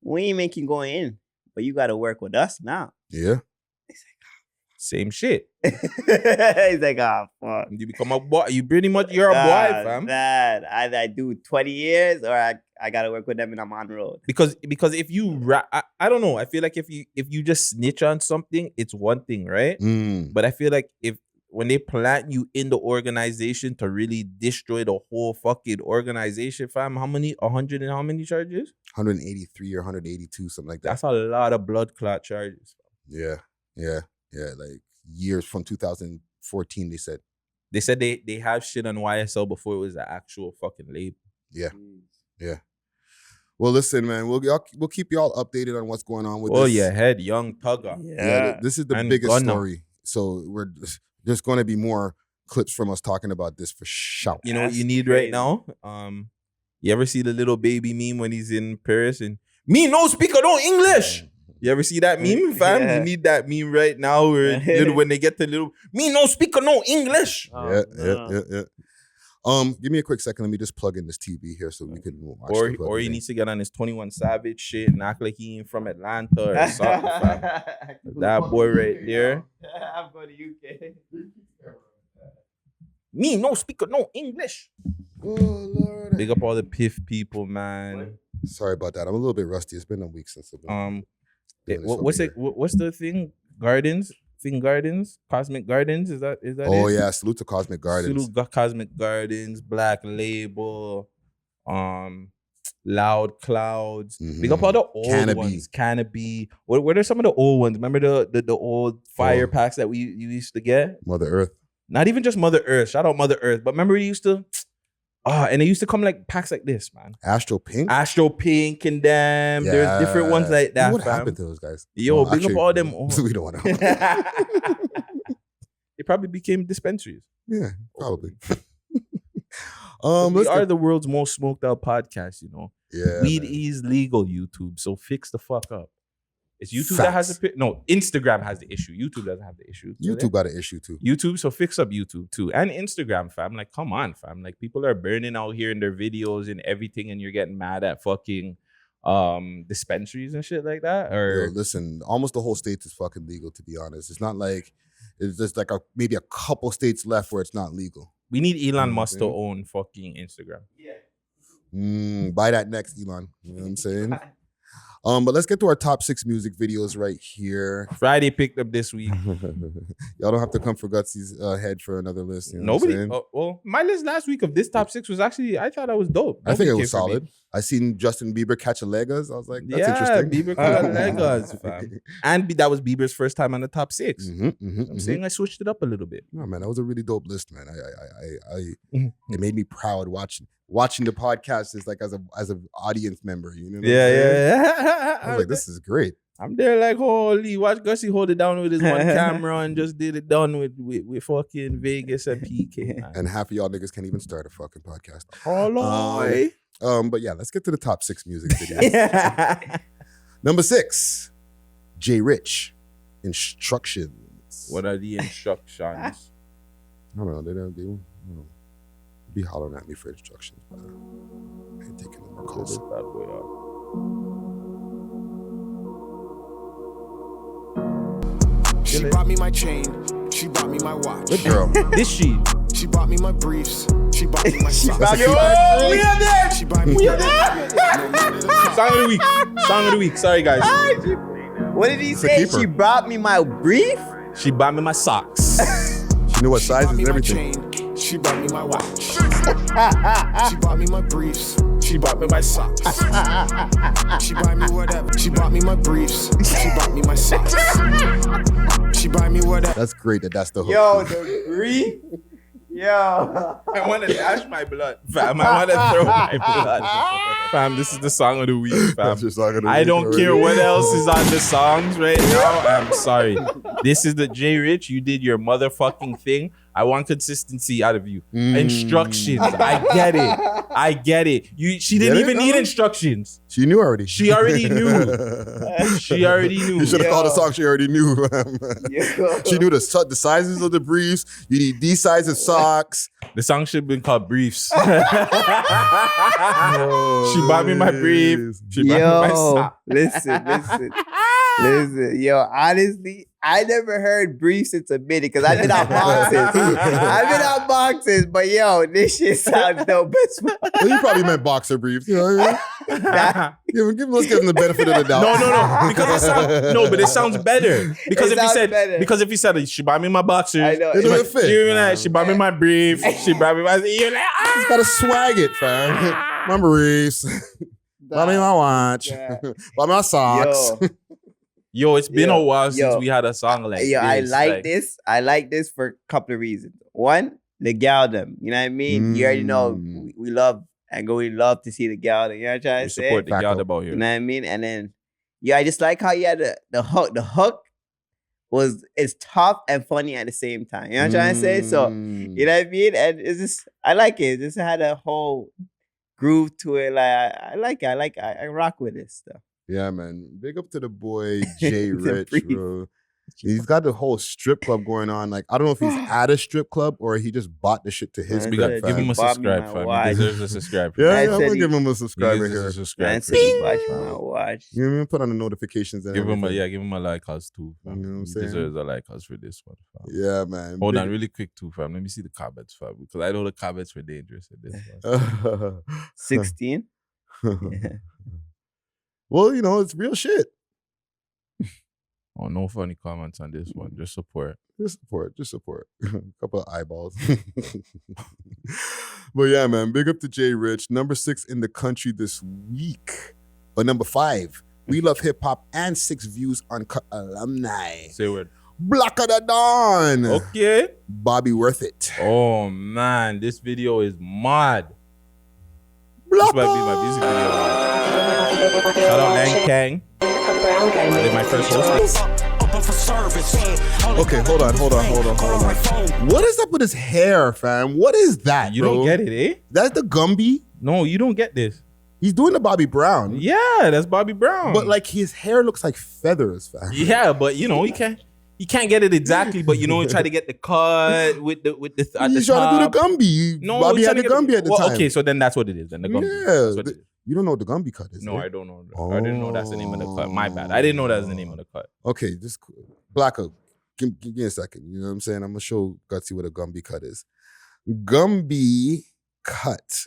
we ain't making going in, but you got to work with us now. Yeah. Same shit. He's like, oh, fuck. You become a boy. You're a boy, fam. That either I do 20 years or I got to work with them and I'm on road. Because if you I don't know. I feel like if you just snitch on something, it's one thing, right? But I feel like when they plant you in the organization to really destroy the whole fucking organization, fam, how many? 100 and how many charges? 183 or 182, something like that. That's a lot of blood clot charges. Yeah. Like years from 2014, they said. They said they have shit on YSL before it was an actual fucking label. Yeah. Well, listen, man, we'll keep y'all updated on what's going on with this. Oh, yeah, head, Young Tugger. Yeah, this is the And biggest Gunna. story. So there's going to be more clips from us talking about this for sure. You know what you That's need crazy. right now? You ever see the little baby meme when he's in Paris and me no speaker no English? You ever see that meme, fam? Yeah. You need that meme right now where when they get to little me no speaker no English. Oh, Yeah. Give me a quick second. Let me just plug in this TV here so we can watch. Or the he thing. needs to get on his 21 Savage shit and act like he ain't from Atlanta or something, fam. That boy right there. I'm going to UK. Me no speaker no English. Oh Lord. Big up all the PIF people, man. Sorry about that. I'm a little bit rusty. It's been a week since I've been doing this What's over it? What's the thing? Gardens, Cosmic Gardens. Is that here. Oh it? yeah, salute to Cosmic Gardens. Salute Cosmic Gardens, Black Label, Loud Clouds. Big up all the old Canopy. ones. Canopy. What are some of the old ones? Remember the old fire packs that you used to get? Mother Earth. Not even just Mother Earth. Shout out Mother Earth. But remember, we used to. And they used to come like packs like this, man. Astro Pink. Astro Pink and them. There's different ones like that. What fam. happened to those guys? Yo, Well, big up all them. We don't want to. They probably became dispensaries. Yeah, probably. We are the world's most smoked out podcast, you know. Yeah. Weed man. is legal, YouTube. So fix the fuck up. It's YouTube that has Facts. Instagram has the issue. YouTube doesn't have the issue. Do they? YouTube got an issue too. YouTube, so fix up YouTube too. And Instagram, fam. Like, come on, fam. Like, people are burning out here in their videos and everything, and you're getting mad at fucking dispensaries and shit like that. Or Yo, listen, almost the whole state is fucking legal, to be honest. It's not like it's just like maybe a couple states left where it's not legal. we need Elon Mhm. Musk to own fucking Instagram. Buy that next, Elon. You know what I'm saying? But let's get to our top 6 music videos right here. Friday picked up this week. Y'all don't have to come for Gutzy's head for another list. You know what I'm Nobody. saying? Well, my list last week of this top 6 was actually, I thought that was dope. I think it Nobody was came for me. solid. I seen Justin Bieber catch a Legas. I was like, that's Yeah, interesting. Bieber caught a Legas, fam. And that was Bieber's first time on the top 6. I'm saying I switched it up a little bit. No, man, that was a really dope list, man. It made me proud watching the podcast is like as an audience member. You know? What I'm saying? Yeah. I was like, this is great. I'm there like, holy, watch Gutsy hold it down with his one camera and just did it done with fucking Vegas and PK. Man. And half of y'all niggas can't even start a fucking podcast. Oh, Lord. But yeah, let's get to the top 6 music videos. Number 6, J Rich, Instructions. What are the instructions? I don't know. They don't be hollering at me for instructions, but I ain't taking no more calls. This bad boy out. She bought me my chain. She bought me my watch. Good girl. This she. She bought me my briefs. She bought me my socks. bought me we are there. She bought me Song of the week. Song of the week. Sorry, guys. What did he It's a say? keeper. She brought me my brief? She bought me my socks. She knew what She sizes bought me and my everything. chain. She bought me my watch. She bought me my briefs. She bought me my socks. She bought me whatever. She bought me my briefs. She bought me my socks. She bought me whatever. That's great that's the hook. Yo, the brief? Yo. I want to dash my blood, fam. I want to throw my blood. Fam, this is the song of the week, fam. That's your song of the I week don't already. care what else is on the songs right now. I'm sorry. This is the J Rich. You did your motherfucking thing. I want consistency out of you. Instructions. I get it. I get it. She didn't Get it, even need though? instructions. She knew already. She already knew. She already knew. You should have called a song she already knew. Yo. She knew the sizes of the briefs. You need these size of socks. The song should have been called Briefs. She bought me my brief. She bought me my Yo, sock. listen. Yo, honestly, I never heard briefs since a minute because I've been on boxes. But yo, this shit sounds dope as fuck. Well, you probably meant boxer briefs. You know what I mean? Let's give him the benefit of the doubt. No. Because it sounds better. Because It sounds better. if he said she bought me my boxers, I know. It doesn't fit. she bought me my brief, she bought me my. You're like, He's got to swag it, fam. My briefs. Buy me my watch. Yeah. Buy me my socks. Yo, Yo, it's been a while since yo. we had a song like this. yo, I like this. I like this for a couple of reasons. One, the galdom. You know what I mean? You already know we love and we love to see the galdom. You know what I'm trying We to say? support the Facto. gal about You here. know what I mean? And then, I just like how you had the hook. The hook is tough and funny at the same time. You know what I'm trying to say? So, you know what I mean? And it's just, I like it. It just had a whole groove to it. Like, I like it. I rock with this stuff. Yeah, man. Big up to the boy Jay The Rich, brief. bro. He's got the whole strip club going on. Like, I don't know if he's at a strip club or he just bought the shit to his Man, We crib, got, good. give fam. him a Bought me subscribe, my fam. watch. He deserves a subscribe. Yeah, Man I'm said gonna he- give him a He subscriber deserves a here. subscribe. Man for said this he one. watch my watch. You know what I mean? Put on the notifications and Give him everything. give him a like us too. Fam. You know what I'm He saying? deserves a like us for this one. Fam. Yeah, man. Hold Big- on, really quick too, fam. Let me see the comments, fam, because I know the comments were dangerous in this one. 16? Well, you know, it's real shit. Oh, no funny comments on this one. Just support. Just support. A couple of eyeballs. But yeah, man, big up to Jay Rich. Number 6 in the country this week. But number 5, we love hip hop and 6 views on Cut Alumni. Say word. Black of the Dawn. Okay. Bobby Worth It. Oh man, this video is mad. Black This might be my music video. Man. Shout out Lang Kang. I did my first host. Okay, hold on. What is up with his hair, fam? What is that, You bro? don't get it, eh? That's the Gumby. No, you don't get this. He's doing the Bobby Brown. Yeah, that's Bobby Brown. But like his hair looks like feathers, fam. yeah, but you know, he can't get it exactly, but you know, he try to get the cut with the at He's the trying top. to do the Gumby. No, Bobby he's had the trying to Gumby at the time. Okay, so then that's what it is. Then the Gumby. Yeah. That's what it is. You don't know what the Gumby cut is? No, eh? I don't know. I didn't know that's the name of the cut. My bad. I didn't know that was the name of the cut. Okay, just Blacko. Give me a second. You know what I'm saying? I'm gonna show Gutsy what a Gumby cut is. Gumby cut.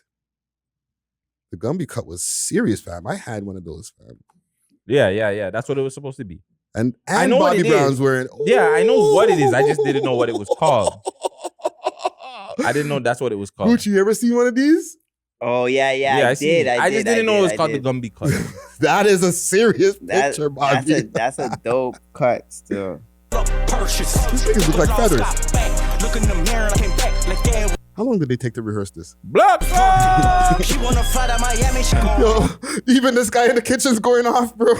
The Gumby cut was serious, fam. I had one of those, fam. Yeah. That's what it was supposed to be. And I know what Bobby it is. Brown's wearing. Yeah, I know what it is. I just didn't know what it was called. I didn't know that's what it was called. Gucci, you ever seen one of these? Oh, yeah, I seen did. it. I just didn't know it was called the did. Gumby cut. That is a serious That- picture, Bobby. That's a dope cut still. These niggas look like feathers. How long did they take to rehearse this? Blood. She wanna fly to Miami, she gon' Yo, even this guy in the kitchen's going off, bro.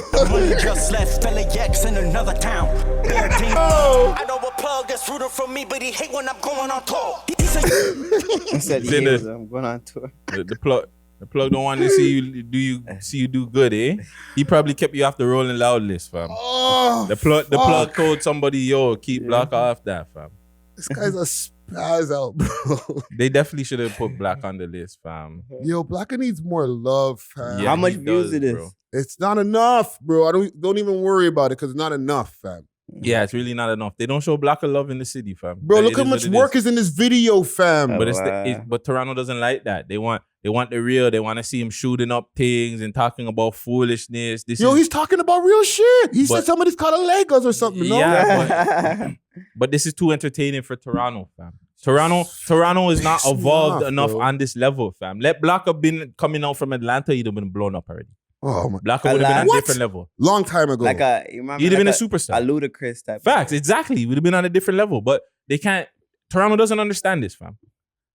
just left LAX in another town. I know a plug that's rooted from me, but he hate when I'm going on tour. He said, I said, Did yes, it. I'm going on tour. The plug. The plug don't want to see you do good, eh? He probably kept you off the Rolling Loud list, fam. Oh, The plug told somebody, yo, keep Black off that, fam. This guy's a spaz out, bro. They definitely should have put Black on the list, fam. Yo, Blacker needs more love, fam. Yeah, How much he views does, it is? bro. It's not enough, bro. I don't even worry about it because it's not enough, fam. Yeah, it's really not enough. They don't show Blacker love in the city, fam. Bro, It look how is much what it work is in this video, fam. But but Toronto doesn't like that. They want the real. They want to see him shooting up things and talking about foolishness. He's talking about real shit. He said But- somebody's caught a Legos or something. No? Yeah, but this is too entertaining for Toronto, fam. Toronto is not It's evolved not, enough bro. on this level, fam. Let Blacker been coming out from Atlanta, he'd have been blown up already. Oh my! Blacker would have been on a What? different level. Long time ago. Like you remember? He'd have like been a superstar. A ludicrous type. Facts, exactly. We'd have been on a different level, but they can't. Toronto doesn't understand this, fam.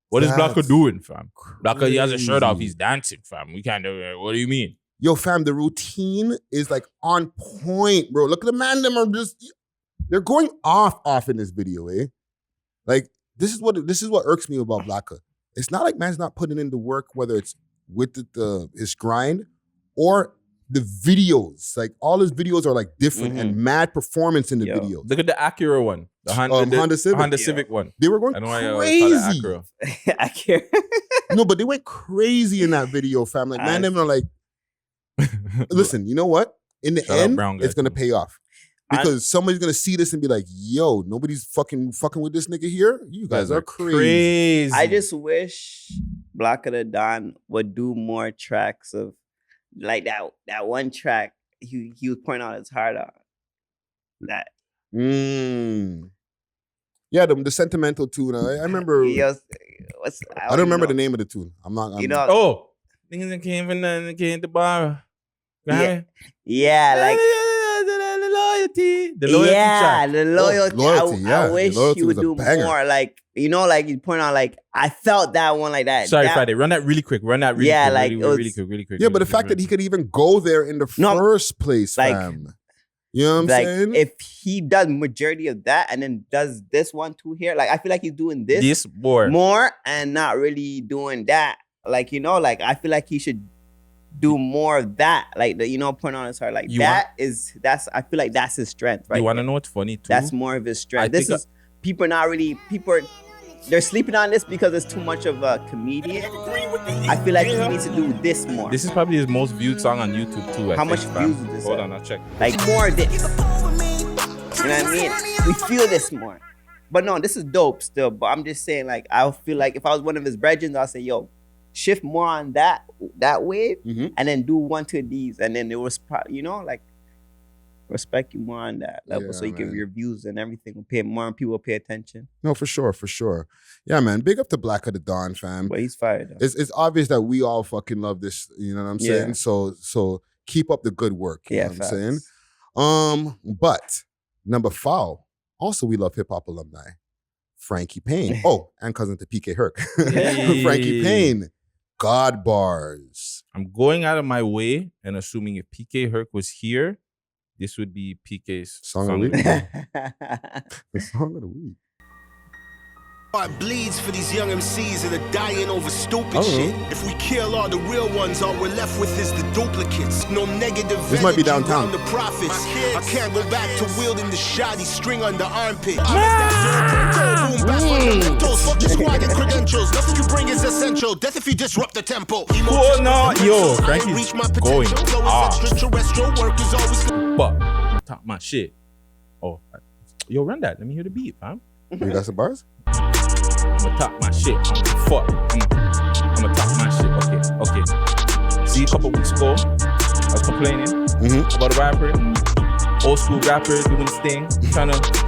What is Blacker That's doing, fam? Blacker, he has a shirt off. crazy. He's dancing, fam. We can't do it. What do you mean? Yo, fam, the routine is like on point, bro. Look at the man, them are they're going off in this video, eh? Like, this is what irks me about Blacker. It's not like man's not putting in the work, whether it's with his grind or the videos. Like, all his videos are like different and mad performance in the Yo. videos. Look at the Acura one. The Honda Civic. Honda Civic one. They were going I know why I always call it crazy. Acura. I can't. No, but they went crazy in that video, fam. Like, man, them are like, listen, you know what? In the Shout out end, Brown guy, it's gonna too. pay off. Because somebody's gonna see this and be like, yo, nobody's fucking with this nigga here. You guys are crazy. I just wish Black of the Don would do more tracks of like that one track he was pointing out his heart on. That Yeah, the sentimental tune. I remember. he was, I don't remember the name of the tune. I'm Oh, niggas that came from nothing, came to borrow. Yeah, like the loyalty. The loyalty yeah, track. the loyalty. Loyalty, yeah. I The wish Loyalty he would was a do banger. more. Like like you point out, like I felt that one like that. Sorry, That- Friday. Run that really quick. Yeah, like, it was- really quick. Yeah, but the fact that he could even go there in the No, first place, like- fam. You know what I'm like saying? if he does majority of that and then does this one too here, like I feel like he's doing this more. more and not really doing that. Like like I feel like he should do more of that. Like point on his heart. Like You that's I feel like that's his strength, right? You want to know what's funny too? That's more of his strength. I This think is people they're sleeping on this because it's too much of a comedian. I feel like he needs to do this more. This is probably his most viewed song on YouTube too. How much views is this Hold at? on, I'll check. Like more of this. You know what I mean? We feel this more. But no, this is dope still. But I'm just saying, like, I feel like if I was one of his brethren, I'll say, yo, shift more on that wave and then do one to these. And then it was like respect you more on that level. Yeah, so you man. can your views and everything will pay more and people will pay attention. No, for sure. Yeah, man. Big up to Black of the Dawn, fam. But he's fired though. It's obvious that we all fucking love this. You know what I'm saying? Yeah. So keep up the good work. You know what I'm saying? But number 5, also we love hip hop alumni, Frankie Payne. Oh, and cousin to PK Herc. Hey. Frankie Payne. God bars. I'm going out of my way and assuming if PK Herc was here, this would be PK's Song of the week. The song of the week. Heart bleeds for these young MCs that are dying over stupid Oh. shit. If we kill all the real ones, all we're left with is the duplicates. No negative This might be energy downtown. around the profits. I can't go back to wielding the shoddy string on the armpit. Boom back fundamentals. Fuck your squad and credentials. Nothing you bring is essential. Death if you disrupt the tempo. Cool, no, yo, Frankie's reach my going potential. off. Extraterrestrial work is always. But talk my shit. Oh, yo, run that. Let me hear the beat, fam. You got some bars? I'ma talk my shit. I'ma talk my shit. Okay. See, a couple weeks ago, I was complaining about a rapper, old school rapper doing his thing, trying to,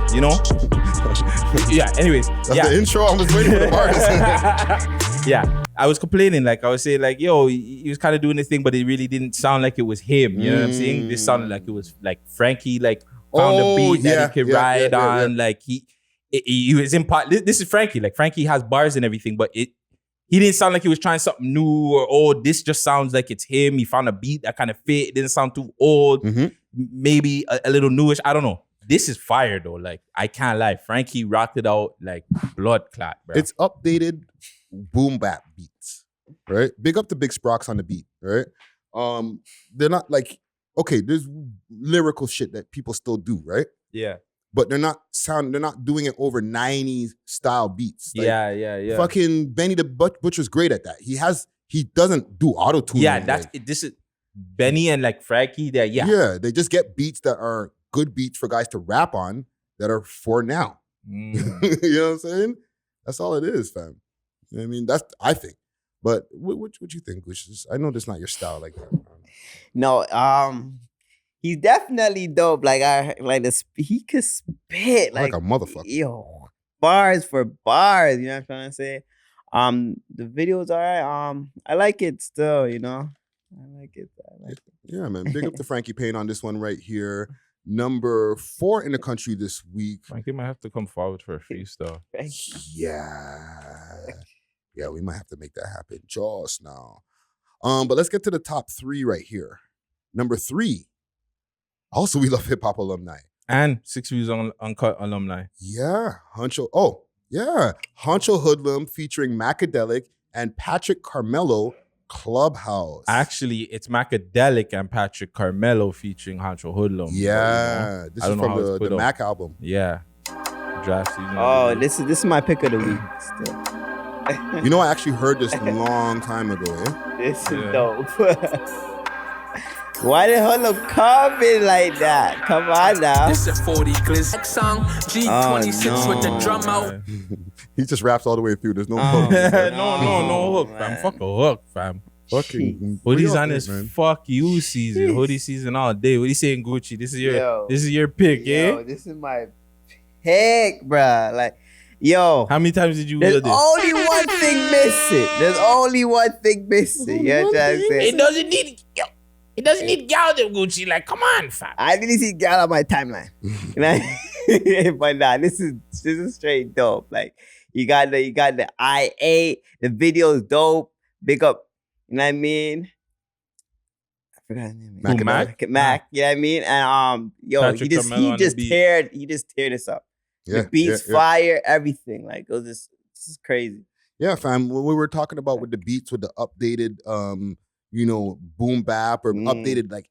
yeah. Anyways, That's the intro. I was waiting for the bars. Yeah, I was complaining, like I was saying, like, yo, he was kind of doing this thing, but it really didn't sound like it was him. You know what I'm saying? This sounded like it was like Frankie, like found a beat that he could ride on. Like he was in part. This is Frankie. Like Frankie has bars and everything, but he didn't sound like he was trying something new or this just sounds like it's him. He found a beat that kind of fit. It didn't sound too old. Maybe a little newish. I don't know. This is fire though. Like I can't lie. Frankie rocked it out like blood clot, bro. It's updated boom bap beats. right? Big up the Big Sprox on the beat, right? They're not like, okay, there's lyrical shit that people still do, right? Yeah. But they're not doing it over 90s style beats. Like, Yeah. Fucking Benny the Butcher's great at that. He doesn't do auto-tune. Yeah, this is Benny and like Frankie. Yeah, they just get beats that are good beats for guys to rap on that are for now. You know what I'm saying? That's all it is, fam. You know what I mean? That's I think. But what you think, Gush? I know that's not your style like that. No, he's definitely dope. Like he could spit Like a motherfucker. Yo, bars for bars. You know what I'm trying to say? The videos are I like it still. You know, I like it. Yeah, man. Big up to Frankie Payne on this one right here. Number 4 in the country this week. Frankie might have to come forward for a freestyle. Yeah, we might have to make that happen just now. But let's get to the top 3 right here. Number 3. Also, we love hip hop alumni. And 6 Views Uncut alumni. Yeah, Honcho. Oh, yeah. Honcho Hoodlum featuring Macadelic and Patrick Carmelo, Clubhouse. Actually, it's Macadelic and Patrick Carmelo featuring Honcho Hoodlum. Yeah, But, this is from the Mac album. Yeah. Draft season. Oh, this is my pick of the week still. You know, I actually heard this a long time ago, eh? This is dope. Why the hell look coming like that? Come on now. This is 40 Glizz song. G26 with the drum out. He just raps all the way through. There's no hook. no hook, fam. man. Fuck a hook, fam. Fucking Hoodie's what on y'all his think, man? fuck you season. Hoodie season all day. What you saying, Gucci? This is Yo. your pick, Yo, eh? this is my pick, bruh. Like, yo. How many times did you There's hear this? only one thing missing. There's only one thing missing. You know what I'm saying? It doesn't need gal to Gucci. Like, come on, fam. I didn't see gal on my timeline. But nah, this is straight dope. Like, you got the IA, the video's dope. Big up, you know what I mean? I forgot his name. Who, Mac? Mac, you know what I mean? And yo, Patrick Carmelo he on the just beat. teared this up. Yeah, The beats, yeah. fire, everything. Like, it was this is crazy. Yeah, fam. When we were talking about with the beats, with the updated, boom bap or updated, like,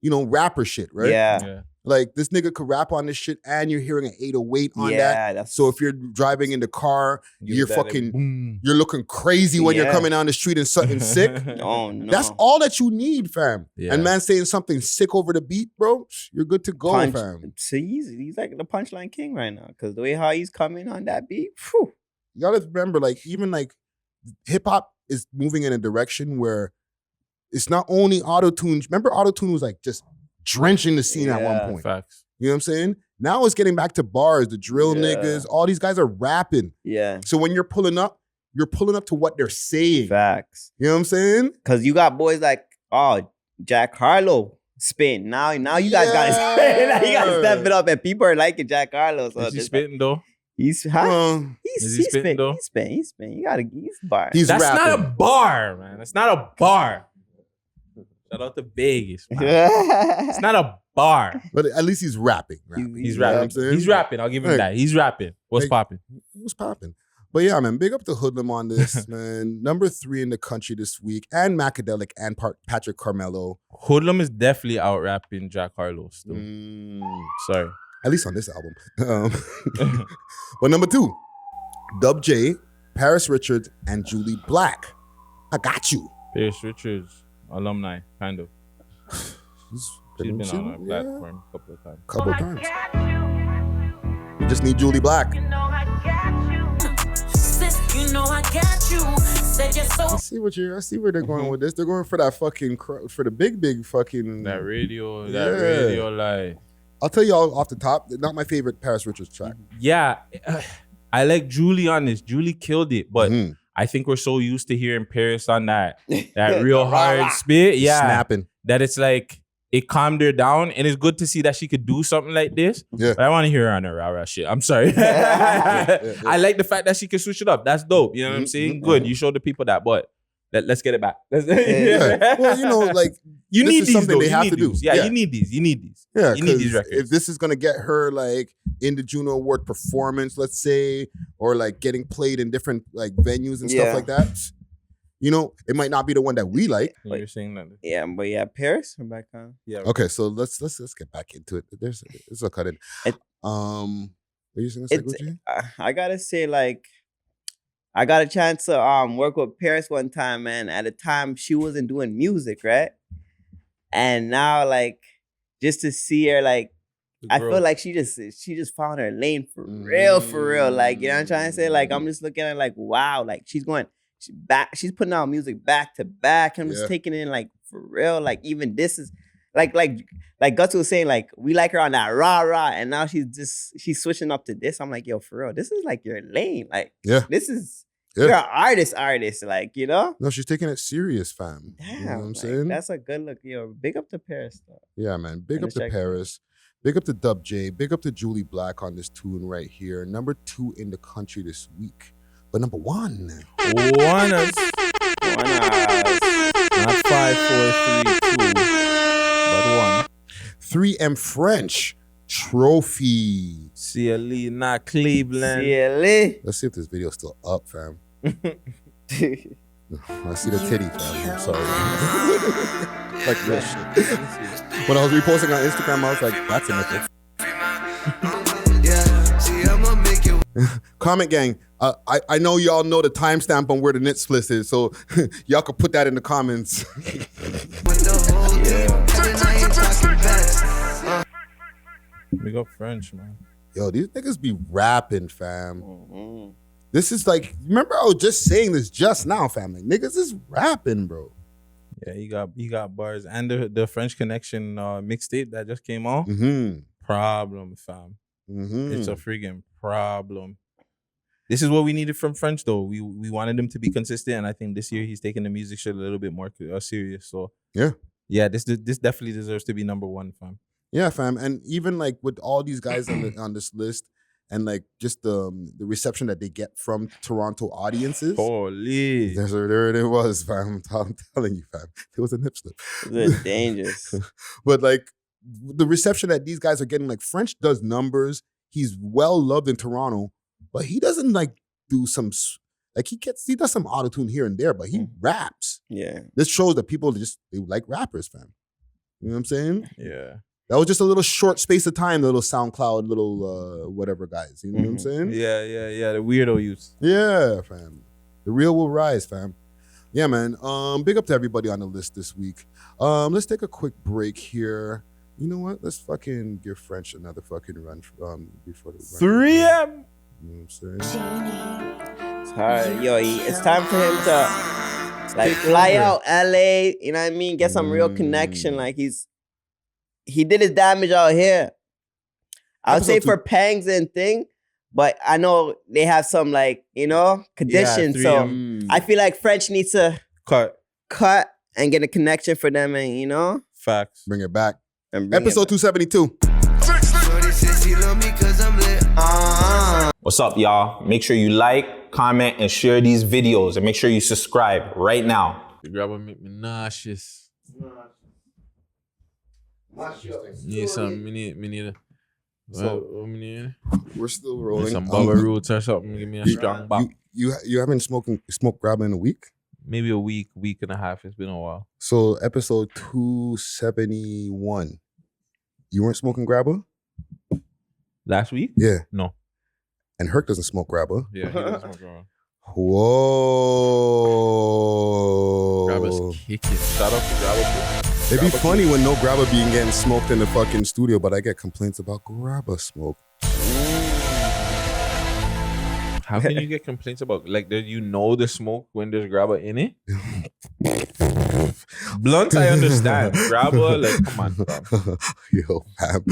rapper shit, right? Yeah. Like, this nigga could rap on this shit and you're hearing an 808 on Yeah, that. that's- So if you're driving in the car, you're boom. you're looking crazy when you're Yeah. coming down the street and something sick. Oh no. That's all that you need, fam. Yeah. And man saying something sick over the beat, bro, you're good to go, Punch. fam. So he's like the punchline king right now. Cause the way how he's coming on that beat, phew. You gotta remember, like, even like hip hop is moving in a direction where it's not only auto-tune. Remember, auto-tune was like just drenching the scene at one Yeah. point. Facts. You know what I'm saying? Now it's getting back to bars, the drill Yeah. niggas, all these guys are rapping. Yeah. So when you're pulling up to what they're saying. Facts. You know what I'm saying? Cause you got boys like, Jack Harlow spin. Now you guys gotta now you gotta step it up, and people are liking Jack Harlow. So Is he just spitting though? he's Uh, Is he spitting, though? He's spitting. He's bar. he's That's rapping. not a bar, man. That's not a bar. Shout out to Vegas, man. It's not a bar. But at least he's rapping. He's You know what I'm rapping. saying? He's rapping. I'll give him Hey. that. He's rapping. What's Hey. popping? It was popping. But yeah, man, big up to Hoodlum on this, man. Number 3 in the country this week, and Macadelic and Patrick Carmelo. Hoodlum is definitely out rapping Jack Harlow still. Sorry. At least on this album. But number 2, Dub J, Paris Richards, and Julie Black. I got you. Paige Richards, alumni, kind of. She's been on our platform a couple of times. Couple of times. We just need Julie Black. You know I got you. Said you're so I see where they're going with this. They're going for that fucking for the big fucking That radio Yeah. live. I'll tell you all off the top, not my favorite Paris Richards track. Yeah, I like Julie on this. Julie killed it, but Mhm. I think we're so used to hearing Paris on that real hard spit. Yeah, Snapping. that it's like it calmed her down, and it's good to see that she could do something like this. Yeah. But I want to hear her on her rah shit. I'm sorry. yeah. I like the fact that she can switch it up. That's dope. You know what I'm saying? Good. You showed the people that, but let's get it back. Yeah. Well, like you this need is these. something Though. they You have need to do. these. Yeah, Yeah. you need these. You need these. Yeah, You need these 'cause records. if this is gonna get her like in the Juno Award performance, let's say, or like getting played in different like venues and Yeah. stuff like that, You know, it might not be the one that we like. You're saying that. Yeah, but yeah, Paris, Rebecca. Yeah. Okay, so let's get back into it. There's a cut in. What are you saying, Gucci? I gotta say, like, I got a chance to work with Paris one time, man. At the time, she wasn't doing music, right? And now, like, just to see her, like, I feel like she just found her lane for real. Like, you know what I'm trying to say? Like, I'm just looking at her like, wow, like she's putting out music back to back. I'm just taking it in like for real. Like, even this is like Guttz was saying, like, we like her on that rah, and now she's switching up to this. I'm like, yo, for real, this is like your lane. Like, this is you're an artist, like, you know? No, she's taking it serious, fam. Damn, you know what I'm saying? That's a good look. Yo, big up to Paris, though. Yeah, man. Big up to Paris. Big up to Dub J. Big up to Julie Black on this tune right here. Number 2 in the country this week. But number 1. Not 5, 4, 3, 2. But 1. 3M French. Trophy. CLE, not Cleveland. CLE. Let's see if this video's still up, fam. I see the titty, fam. I'm sorry. Like real shit. When I was reposting on Instagram, I was like, that's a nipple. Comment gang, I know y'all know the timestamp on where the knit split is, so y'all could put that in the comments. We got French, man. Yo, these niggas be rapping, fam. This is like, remember I was just saying this just now, fam. Like, niggas is rapping, bro. Yeah, you got bars. And the French Connection mixtape that just came out. Problem, fam. It's a friggin' problem. This is what we needed from French, though. We wanted him to be consistent, and I think this year he's taking the music shit a little bit more serious. So yeah, this definitely deserves to be number 1, fam. Yeah, fam. And even like with all these guys on this list, and like just the reception that they get from Toronto audiences. Holy. There it was, fam. I'm telling you, fam. It was a nip slip. It was dangerous. But like the reception that these guys are getting, like French does numbers. He's well loved in Toronto, but he doesn't like do some, like he does some auto-tune here and there, but he raps. Yeah. This shows that people they like rappers, fam. You know what I'm saying? Yeah. That was just a little short space of time, little SoundCloud, little whatever guys. You know what I'm saying? Yeah. The weirdo use. Yeah, fam. The real will rise, fam. Yeah, man. Big up to everybody on the list this week. Let's take a quick break here. You know what? Let's fucking give French another fucking run before the 3M. You know what I'm saying? It's hard. Yo, it's time for him to like fly out LA, you know what I mean? Get some real connection. Like he did his damage out here. I would say for Pangs and thing, but I know they have some like, you know, conditions. So I feel like French needs to cut and get a connection for them, and you know, facts. Bring it back. Episode 272. What's up, y'all? Make sure you like, comment, and share these videos, and make sure you subscribe right now. The grabber make me nauseous. Need something. We need a. We're still rolling. Some Bubba Roots or something. Give me a strong back. You haven't smoked grabber in a week? Maybe a week and a half. It's been a while. So episode 271. You weren't smoking grabber? Last week? Yeah. No. And Herc doesn't smoke grabber. Yeah, he doesn't smoke grabber. Whoa. Grabber's kicking. Shout out to grabber. It'd be funny when no grabber being getting smoked in the fucking studio, but I get complaints about grabber smoke. How can you get complaints about, like, you know the smoke when there's grabber in it? Blunt, I understand. Grabber, like, come on, bro. Yo, fam.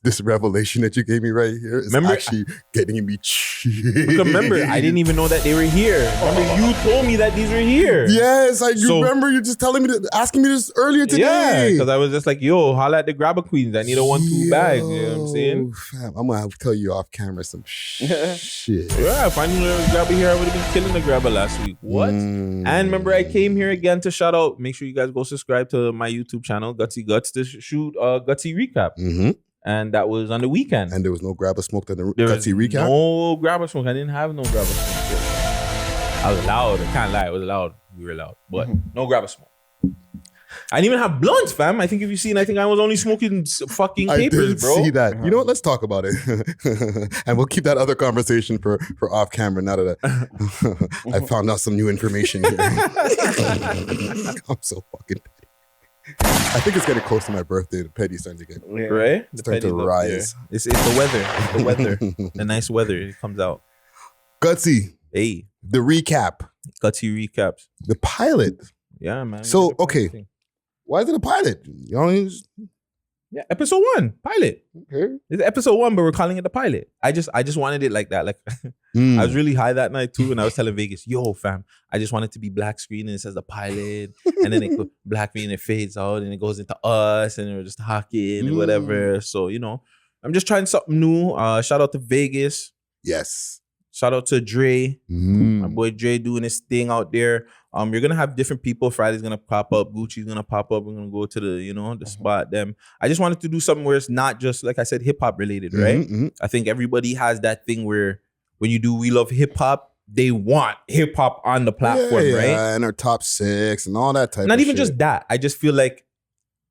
This revelation that you gave me right here is actually getting me Remember, I didn't even know that they were here. Remember, you told me that these were here. Yes, remember you just asking me this earlier today. Yeah, because I was just like, yo, holla at the grabber queens. I need a 1-2 bag. You know what I'm saying? Fam, I'm going to have to tell you off camera some shit. Yeah, if I knew there was a grabber here, I would have been killing the grabber last week. What? And remember, I came here again to shout out. Make sure you guys go subscribe to my YouTube channel, Guttzy Guttz, to shoot a Guttzy recap. And that was on the weekend. And there was no grabber smoke on the Guttzy recap? No grabber smoke. I didn't have no grabber smoke. I was loud. I can't lie. It was loud. We were loud. But no grab a smoke. I didn't even have blunts, fam. I think if you've seen, I think I was only smoking fucking papers, I did bro. see that. You know what? Let's talk about it. And we'll keep that other conversation for off camera now that I found out some new information here. I'm so fucking petty. I think it's getting close to my birthday. The petty's starting to get Right? It's starting to rise. It's the weather. It's the weather. The nice weather. It comes out. Gutsy, Hey, the recap, Gutsy recaps. the pilot. Yeah, man. So, okay. Why is it a pilot? You know, Yeah, episode 1, pilot. okay. It's episode 1, but we're calling it the pilot. I just wanted it like that. Like I was really high that night too, and I was telling Vegas, yo, fam, I just want it to be black screen and it says the pilot, and then it goes black screen and it fades out and it goes into us and we're just talking and whatever. So, you know, I'm just trying something new. Shout out to Vegas. Yes. Shout out to Dre. My boy Dre doing his thing out there. You're gonna have different people. Friday's gonna pop up. Gucci's gonna pop up. We're gonna go to the, you know, the spot. Them. I just wanted to do something where it's not just, like I said, hip hop related, right? I think everybody has that thing where when you do We Love Hip Hop, they want hip hop on the platform, right? And our top 6 and all that type. Not of even shit. just that. I just feel like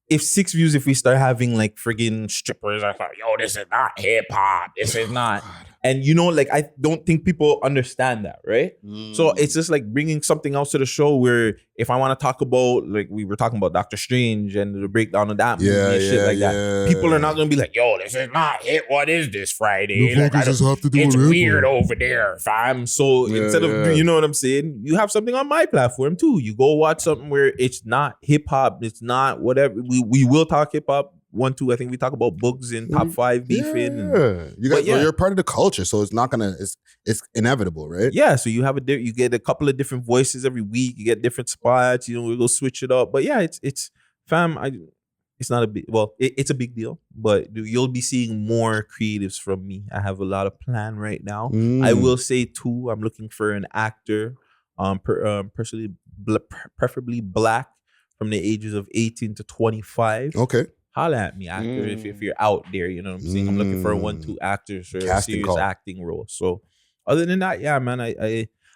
if 6 views, if we start having like friggin' strippers, I thought, yo, this is not hip hop. This is not. And you know, like, I don't think people understand that, right? So it's just like bringing something else to the show where if I want to talk about, like we were talking about Doctor Strange and the breakdown of that movie and shit like that, people are not going to be like, yo, this is not hit. What is this Friday? Like, it's weird over there, fam. So instead of, you know what I'm saying? You have something on my platform too. You go watch something where it's not hip hop. It's not whatever. We will talk hip hop. 1, 2, I think we talk about books and top 5 beefing. And, you're part of the culture, so it's not gonna. It's inevitable, right? Yeah. So you have you get a couple of different voices every week. You get different spots. You know, we go switch it up. But yeah, it's fam. It's not a big. Well, it's a big deal. But you'll be seeing more creatives from me. I have a lot of plan right now. I will say too, I'm looking for an actor, personally, preferably black, from the ages of 18 to 25. Okay. Holla at me, actor, if you're out there, you know what I'm saying? I'm looking for 1, 2 actors for a serious acting role. So other than that, yeah, man,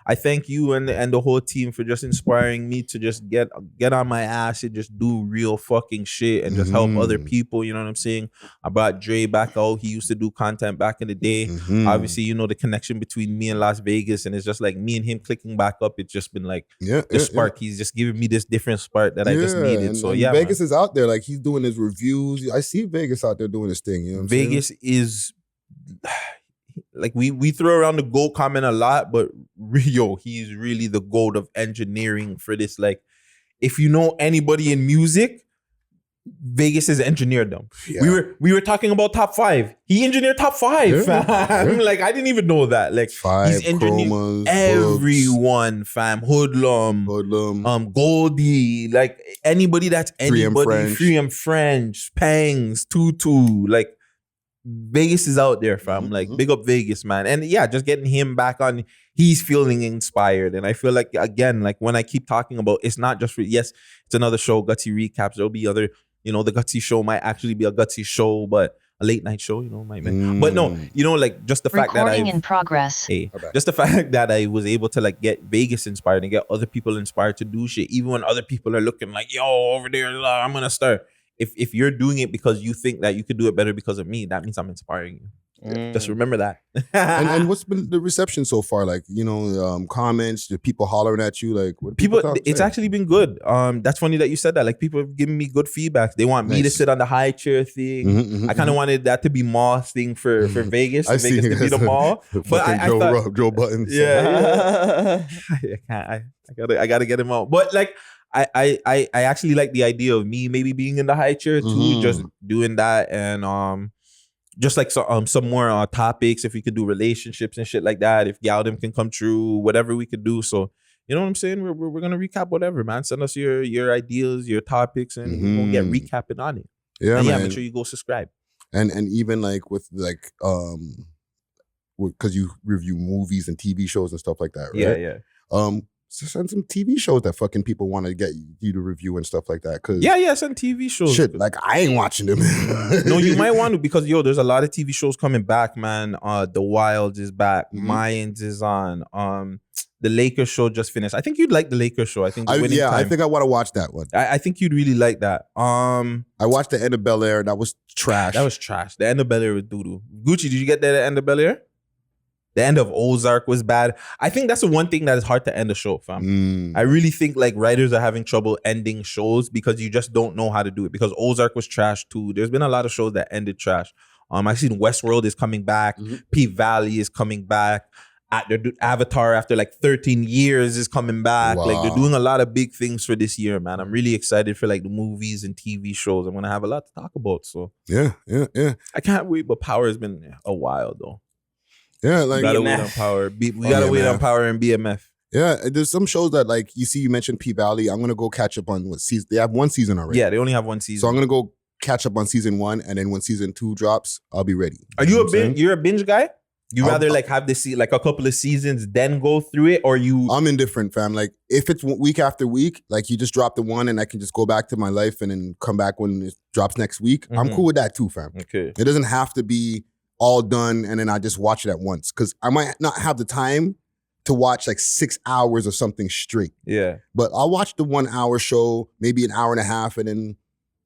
I thank you and the whole team for just inspiring me to just get on my ass and just do real fucking shit and just help other people, you know what I'm saying? I brought Dre back out. He used to do content back in the day. Obviously, you know, the connection between me and Las Vegas, and it's just like me and him clicking back up. It's just been like the spark. He's just giving me this different spark that I just needed. So yeah, Vegas is out there. Like, he's doing his reviews. I see Vegas out there doing his thing. You know what I'm Vegas is... Like we throw around the GOAT comment a lot, but Rio, he's really the GOAT of engineering for this. Like, if you know anybody in music, Vegas has engineered them. Yeah. We were talking about top 5. He engineered top 5, fam. Yeah. Like, I didn't even know that. Like, 5, he's engineered Chromas, everyone, books. fam. Hoodlum, Goldie, like anybody that's anybody. Free and French, Pangs, Tutu, like. Vegas is out there, fam. Like, big up Vegas, man. And yeah, just getting him back on, he's feeling inspired. And I feel like, again, like when I keep talking about, it's not just for, yes, it's another show, Gutsy Recaps. There'll be other, you know, the Gutsy show might actually be a Gutsy show, but a late night show, you know, might be. But no, you know, like just the fact that in progress. Hey, just the fact that I was able to like get Vegas inspired and get other people inspired to do shit, even when other people are looking like, yo, over there, I'm going to start. If you're doing it because you think that you could do it better because of me, that means I'm inspiring you. Just remember that. and what's been the reception so far? Like, you know, comments, the people hollering at you, like what people it's actually been good. That's funny that you said that. Like, people have given me good feedback. They want me to sit on the high chair thing. I kind of wanted that to be Ma's thing for Vegas. I Vegas to be the mall. But I thought, Joe Buttons. Yeah. I gotta get him out. But like, I actually like the idea of me maybe being in the high chair too, just doing that, and just like some more topics. If we could do relationships and shit like that, if Galdem can come true, whatever we could do. So you know what I'm saying? We're gonna recap whatever, man. Send us your ideas, your topics, and we'll get recapping on it. Yeah, man. Make sure you go subscribe. And even like with like because you review movies and TV shows and stuff like that, right? Yeah. send some TV shows that fucking people want to get you to review and stuff like that. Cause Yeah, send TV shows. shit, like I ain't watching them. No, you might want to because there's a lot of TV shows coming back, man. The Wilds is back. Mayans is on. The Lakers show just finished. I think you'd like the Lakers show. I think. I think I want to watch that one. I think you'd really like that. I watched the end of Bel Air. That was trash. That was trash. The end of Bel Air was doo-doo. Gucci, did you get that at the end of Bel Air? The end of Ozark was bad. I think that's the one thing that is hard to end a show, fam. I really think like writers are having trouble ending shows because you just don't know how to do it. Because Ozark was trash too. There's been a lot of shows that ended trash. I've seen Westworld is coming back. P-Valley is coming back. Avatar after like 13 years is coming back. Wow. Like they're doing a lot of big things for this year, man. I'm really excited for like the movies and TV shows. I'm gonna have a lot to talk about. So yeah. I can't wait. But Power has been a while though. Yeah, like we gotta wait on Power. We gotta wait on Power and BMF. Yeah, there's some shows that like you mentioned P-Valley. I'm gonna go catch up on what season. They have one season already. Yeah, they only have one season. So I'm gonna go catch up on season 1, and then when season 2 drops, I'll be ready. Are you a binge? You're a binge guy? You rather like have this like a couple of seasons then go through it, or you? I'm indifferent, fam. Like if it's week after week, like you just drop the one and I can just go back to my life and then come back when it drops next week. I'm cool with that too, fam. Okay. It doesn't have to be all done and then I just watch it at once because I might not have the time to watch like 6 hours of something straight. Yeah. But I'll watch the 1 hour show, maybe an hour and a half, and then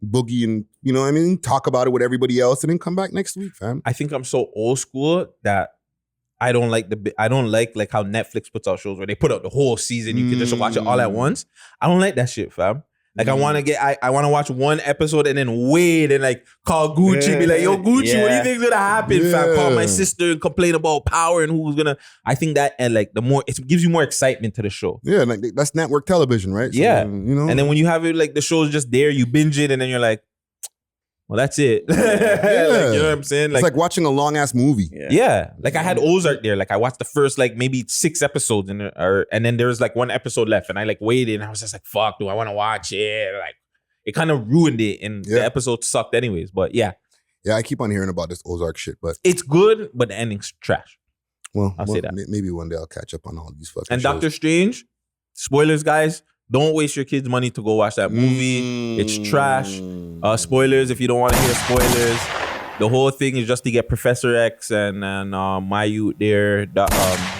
boogie and, you know what I mean? Talk about it with everybody else and then come back next week, fam. I think I'm so old school that I don't like like how Netflix puts out shows where they put out the whole season. You can just watch it all at once. I don't like that shit, fam. Like I want to watch one episode and then wait and like call Gucci, be like, yo, Gucci, what do you think's gonna happen, fam? Call my sister and complain about Power and who's gonna. I think that and like the more it gives you more excitement to the show. Yeah, like that's network television, right? So, yeah, you know. And then when you have it like the show's just there, you binge it and then you're like, well, that's it. Like, you know what I'm saying? Like, it's like watching a long ass movie. Yeah. Like I had Ozark there. Like I watched the first like maybe 6 episodes and then there was like 1 episode left and I like waited and I was just like, fuck, do I want to watch it? Like it kind of ruined it and the episode sucked anyways. But yeah. Yeah, I keep on hearing about this Ozark shit, but it's good, but the ending's trash. Well, I'll say that. Maybe one day I'll catch up on all these fucking and shows. Doctor Strange, spoilers, guys. Don't waste your kids' money to go watch that movie. It's trash. Spoilers, if you don't want to hear spoilers. The whole thing is just to get Professor X and my youth there,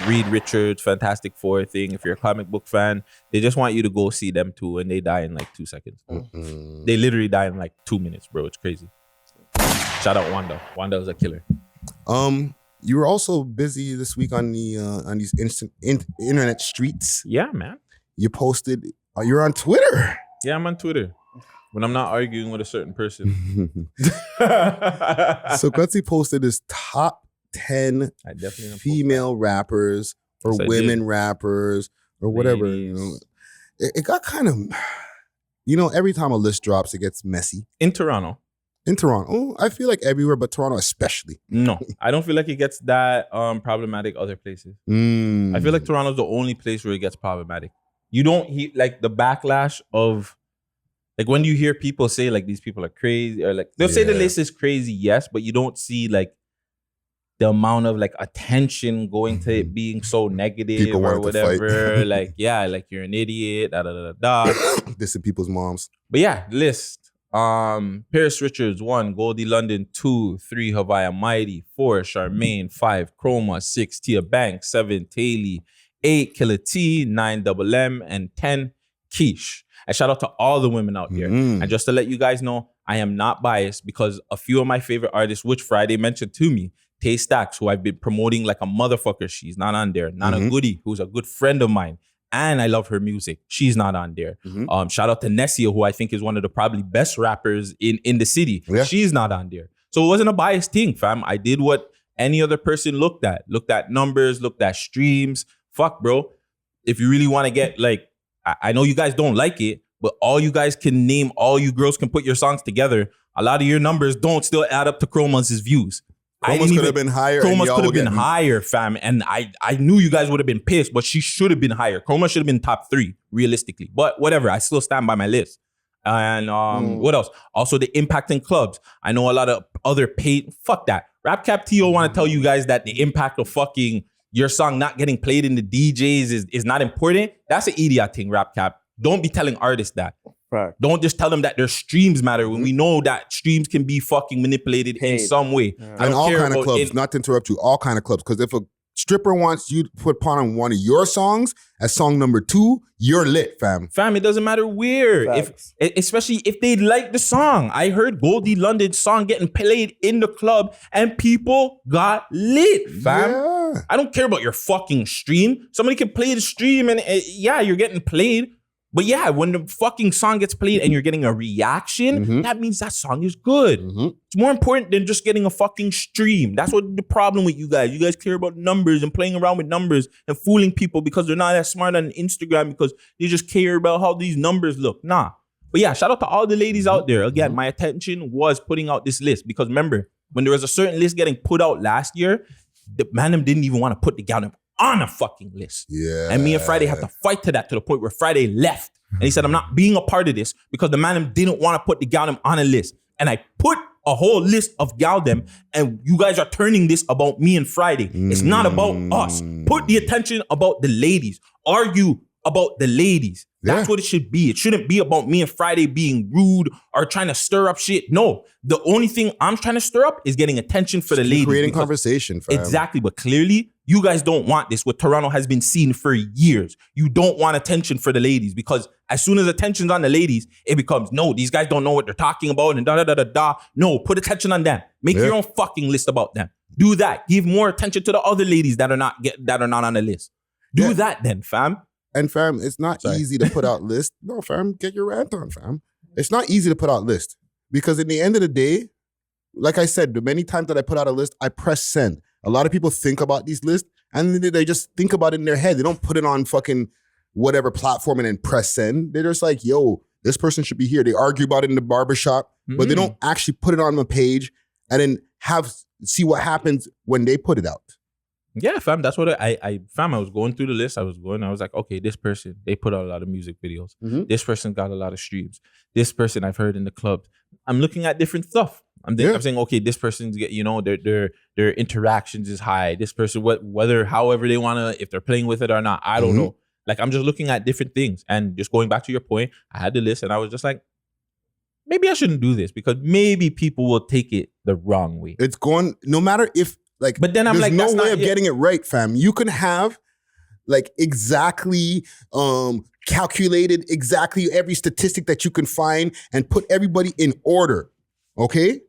Reed Richards, Fantastic Four thing. If you're a comic book fan, they just want you to go see them too, and they die in like 2 seconds. They literally die in like 2 minutes, bro. It's crazy. Shout out Wanda. Wanda was a killer. You were also busy this week on these internet streets. Yeah, man. You posted. You're on Twitter. Yeah, I'm on Twitter when I'm not arguing with a certain person. So Guttzy posted his top 10 female rappers or women rappers or whatever. You know, it got kind of, you know, every time a list drops, it gets messy. In Toronto. Oh, I feel like everywhere, but Toronto especially. No, I don't feel like it gets that problematic other places. I feel like Toronto's the only place where it gets problematic. You don't hear like the backlash of like when you hear people say like these people are crazy or like they'll say the list is crazy, yes, but you don't see like the amount of like attention going to it being so negative people or whatever. Like, yeah, like you're an idiot, dissing people's moms. But yeah, list. Paris Richards 1, Goldie London 2, 3, Havaya Mighty 4, Charmaine 5, Chroma 6, Tia Banks 7, Taylor 8, Killer T, 9, Double M, and 10, Keish. And shout out to all the women out there. And just to let you guys know, I am not biased because a few of my favorite artists, which Friday mentioned to me, Tay Stacks, who I've been promoting like a motherfucker, she's not on there. Nana Goody, who's a good friend of mine, and I love her music. She's not on there. Shout out to Nessia, who I think is one of the probably best rappers in the city. Yeah. She's not on there. So it wasn't a biased thing, fam. I did what any other person looked at. Looked at numbers, looked at streams. Fuck, bro. If you really want to get like, I know you guys don't like it, but all you guys can name, all you girls can put your songs together. A lot of your numbers don't still add up to Chroma's views. Chroma's could have been higher. Chroma's could have been higher, fam. And I knew you guys would have been pissed, but she should have been higher. Chroma should have been top 3, realistically. But whatever, I still stand by my list. And what else? Also, the impact in clubs. I know a lot of other paid. Fuck that. Rap Cap T.O. want to tell you guys that the impact of fucking your song not getting played in the DJs is not important. That's an idiot thing, Rap Cap. Don't be telling artists that. Right. Don't just tell them that their streams matter when we know that streams can be fucking manipulated in some way. And all kind of clubs, not to interrupt you, all kind of clubs. Because if a stripper wants you to put on one of your songs as song number 2, you're lit, fam. Fam, it doesn't matter where. Especially if they like the song. I heard Goldie London's song getting played in the club and people got lit, fam. Yeah. I don't care about your fucking stream. Somebody can play the stream and yeah, you're getting played. But yeah, when the fucking song gets played and you're getting a reaction, that means that song is good. It's more important than just getting a fucking stream. That's what the problem with you guys. You guys care about numbers and playing around with numbers and fooling people because they're not that smart on Instagram because they just care about how these numbers look. Nah. But yeah, shout out to all the ladies out there. Again, my attention was putting out this list because remember, when there was a certain list getting put out last year, the man them didn't even want to put the gal them on a fucking list. Yeah. And me and Friday had to fight to that to the point where Friday left. And he said, I'm not being a part of this because the man didn't want to put the gal them on a list. And I put a whole list of gal them and you guys are turning this about me and Friday. It's not about us. Put the attention about the ladies. Argue about the ladies. That's what it should be. It shouldn't be about me and Friday being rude or trying to stir up shit. No, the only thing I'm trying to stir up is getting attention for the ladies. Creating conversation, fam. Exactly, but clearly you guys don't want this. What Toronto has been seen for years. You don't want attention for the ladies because as soon as attention's on the ladies, it becomes, no, these guys don't know what they're talking about and da-da-da-da-da. No, put attention on them. Make your own fucking list about them. Do that. Give more attention to the other ladies that are not on the list. Do that then, fam. And fam, it's not easy to put out lists. No, fam, get your rant on, fam. It's not easy to put out lists because in the end of the day, like I said, the many times that I put out a list, I press send. A lot of people think about these lists and they just think about it in their head. They don't put it on fucking whatever platform and then press send. They're just like, yo, this person should be here. They argue about it in the barbershop, but they don't actually put it on the page and then see what happens when they put it out. Yeah, fam, that's what I was going through the list. I was like, okay, this person, they put out a lot of music videos. This person got a lot of streams. This person I've heard in the club. I'm looking at different stuff. I'm saying, okay, this person's get, their interactions is high. This person, however they want to, if they're playing with it or not, I don't know. Like, I'm just looking at different things. And just going back to your point, I had the list and I was just like, maybe I shouldn't do this because maybe people will take it the wrong way. It's going, no matter if, like, but then I'm there's like, no way of getting it right, fam. You can have like exactly calculated exactly every statistic that you can find and put everybody in order. Okay?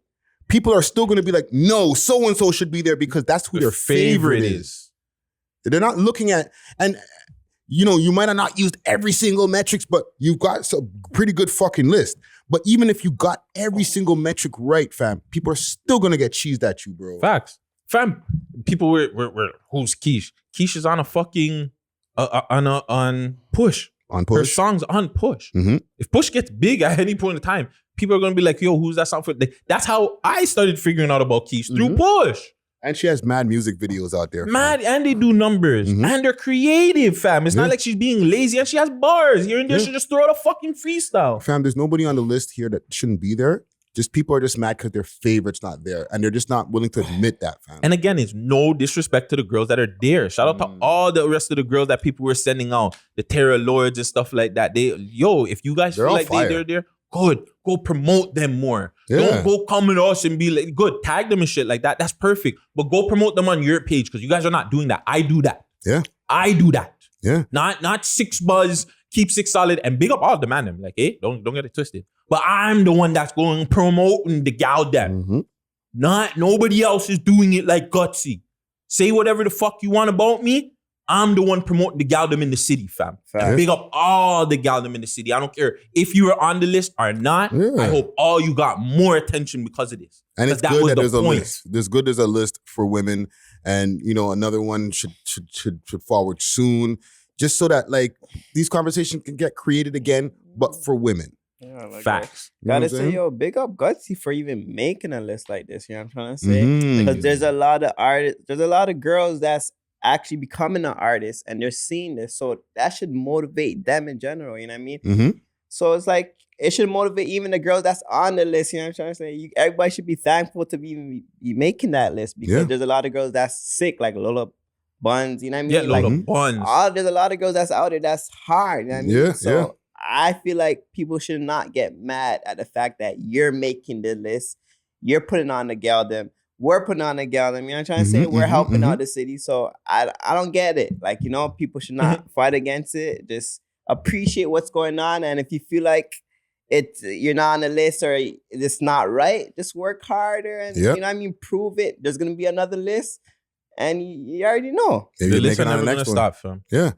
People are still going to be like, no, so-and-so should be there because that's who their favorite is. They're not looking at, and you might have not used every single metrics, but you've got a pretty good fucking list. But even if you got every single metric right, fam, people are still going to get cheesed at you, bro. Facts. Fam, people were who's Keish? Keish is on a fucking on Push. On Push. Her song's on Push. If Push gets big at any point in time, people are gonna be like, yo, who's that song for? That's how I started figuring out about Keish through Push. And she has mad music videos out there. Mad, and they do numbers. And they're creative, fam. It's not like she's being lazy and she has bars. Here and there, she just throw out a fucking freestyle. Fam, there's nobody on the list here that shouldn't be there. Just people are just mad because their favorite's not there. And they're just not willing to admit that, fam. And again, it's no disrespect to the girls that are there. Shout out to all the rest of the girls that people were sending out. The Terra Lords and stuff like that. If you guys feel like they're there, good. Go promote them more. Don't go come at us and be like, good, tag them and shit like that. That's perfect. But go promote them on your page because you guys are not doing that. I do that. Yeah. I do that. Yeah. Not 6 buzz, keep 6 solid, and big up all the man them. Like, hey, don't get it twisted. But I'm the one that's going promoting the gal them. Not nobody else is doing it like Guttzy. Say whatever the fuck you want about me. I'm the one promoting the gal them in the city, fam. And big up all the gal them in the city. I don't care if you were on the list or not. I hope all you got more attention because of this. And it's good that there's a list. There's a list for women, and another one should forward soon, just so that like these conversations can get created again, but for women. Yeah, like facts. Gotta say, yo, big up Guttzy for even making a list like this. You know what I'm trying to say? Because there's a lot of artists, there's a lot of girls that's actually becoming an artist and they're seeing this. So that should motivate them in general. You know what I mean? So it's like, it should motivate even the girls that's on the list. You know what I'm trying to say? Everybody should be thankful to be making that list because there's a lot of girls that's sick, like Lola Buns, you know what I mean? Yeah, Lola Buns. There's a lot of girls that's out there that's hard, you know what I mean? Yeah, So I feel like people should not get mad at the fact that you're making the list, you're putting on the gal them, we're putting on the gal them, you know what I'm trying to say? We're helping out the city. So I don't get it. Like, you know, people should not fight against it. Just appreciate what's going on. And if you feel like you're not on the list or it's not right, just work harder and you know what I mean, prove it. There's gonna be another list. And you already know. The list are never going to stop, fam. Yeah.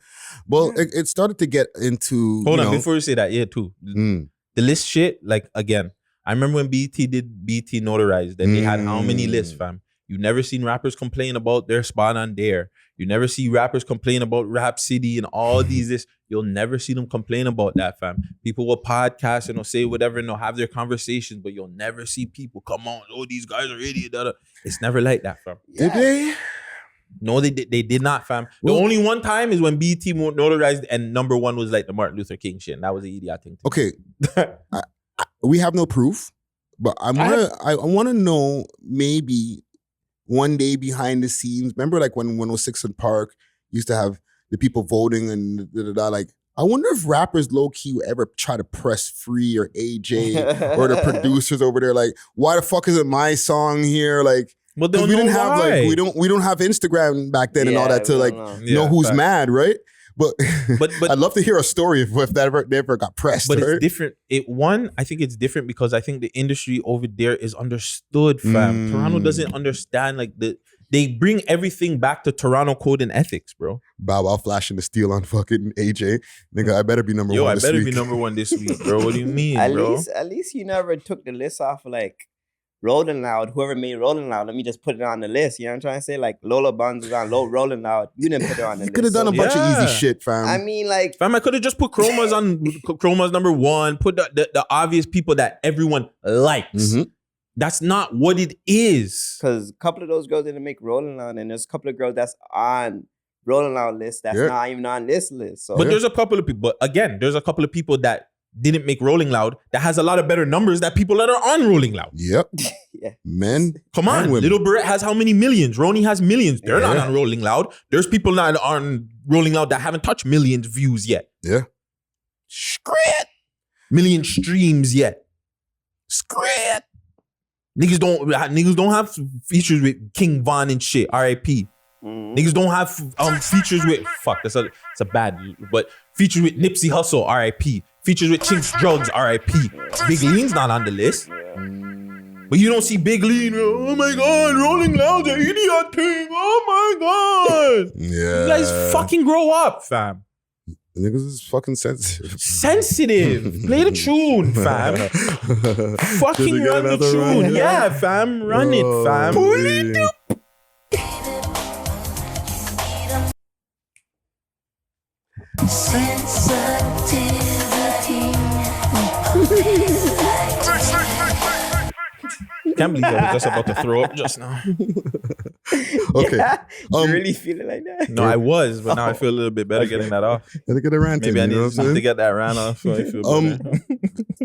Well, it started to get into... Hold on, before you say that, too. The list shit, like, again, I remember when BT did BT Notarized, and they had how many lists, fam? You never seen rappers complain about their spot on there. You never see rappers complain about Rap City and all these lists. You'll never see them complain about that, fam. People will podcast and they'll say whatever and they'll have their conversations, but you'll never see people come on, oh, these guys are idiots. It's never like that, fam. Did they? No, they did not, fam. The only one time is when BT Notarized and number one was like the Martin Luther King shit. And that was an idiot thing. Okay. We have no proof, but I want to know maybe one day behind the scenes. Remember like when 106 in Park used to have the people voting and like, I wonder if rappers low-key would ever try to press Free or AJ or the producers over there. Like, why the fuck isn't my song here? Like, well, we didn't have like we don't have Instagram back then and all that to like know who's mad, right? But I'd love to hear a story if that ever got pressed. But right? it's different. I think it's different because I think the industry over there is understood, fam. Toronto doesn't understand like they bring everything back to Toronto code and ethics, bro. Bow Wow flashing the steal on fucking AJ. Nigga, I better be number one this week. I better be number one this week, bro. What do you mean, bro? At least you never took the list off of like Rolling Loud, whoever made Rolling Loud, let me just put it on the list. You know what I'm trying to say? Like Lola Buns was on Rolling Loud. You didn't put it on the list. You could have done a bunch of easy shit, fam. I mean, like... Fam, I could have just put Chroma's on Chroma's number one, put the obvious people that everyone likes. That's not what it is. Because a couple of those girls didn't make Rolling Loud, and there's a couple of girls that's on Rolling Loud list that's not even on this list. So. But there's a couple of people, but again, there's a couple of people that didn't make Rolling Loud that has a lot of better numbers than people that are on Rolling Loud. Yep. Men. Come on. Little Barrett has how many millions? Roni has millions. They're not on Rolling Loud. There's people not on Rolling Loud that haven't touched millions views yet. Yeah. Scrat. Million streams yet. Scrat. Niggas don't have features with King Von and shit. R.I.P. Niggas don't have features with that's a bad, but features with Nipsey Hussle. R.I.P. Features with Chinks Drugs. R.I.P. Big Lean's not on the list. But you don't see Big Lean. Oh my God, Rolling Loud's an idiot thing. Oh my God. Yeah. You guys fucking grow up, fam. Niggas is fucking sensitive. Sensitive. Play the tune, fam. Fucking run the tune. Run? Yeah, fam. Run it, fam. Pull it up. Can't believe I was just about to throw up just now. Okay. Yeah, you really feel it like that? No, I was, but now I feel a little bit better getting that off. Gotta get a rant. Maybe I need to get that rant off so I feel better.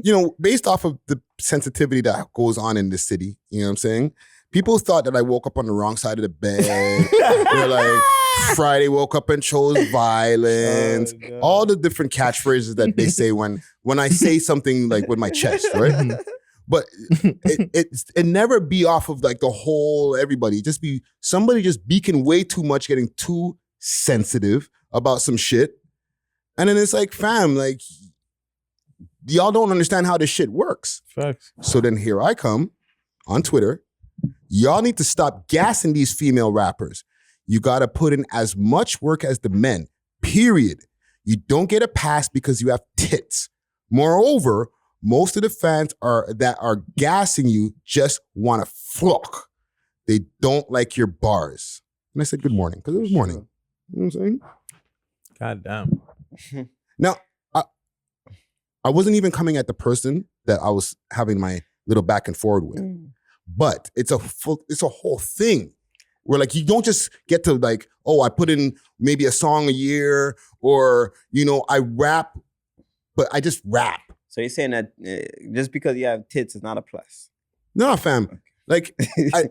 You know, based off of the sensitivity that goes on in this city, you know what I'm saying? People thought that I woke up on the wrong side of the bed. They're like, Friday woke up and chose violence. All the different catchphrases that they say when I say something like with my chest, right? But it never be off of like the whole everybody. Just be somebody just beaking way too much, getting too sensitive about some shit. And then it's like, fam, like, y'all don't understand how this shit works. Facts. So then here I come on Twitter. Y'all need to stop gassing these female rappers. You gotta put in as much work as the men, period. You don't get a pass because you have tits. Moreover, most of the fans that are gassing you just want to fuck. They don't like your bars. And I said, good morning, because it was morning. You know what I'm saying? God damn. Now, I wasn't even coming at the person that I was having my little back and forward with. But it's a whole thing where like you don't just get to like, oh, I put in maybe a song a year or, you know, I rap, but I just rap. So you're saying that just because you have tits is not a plus? No, fam. Like,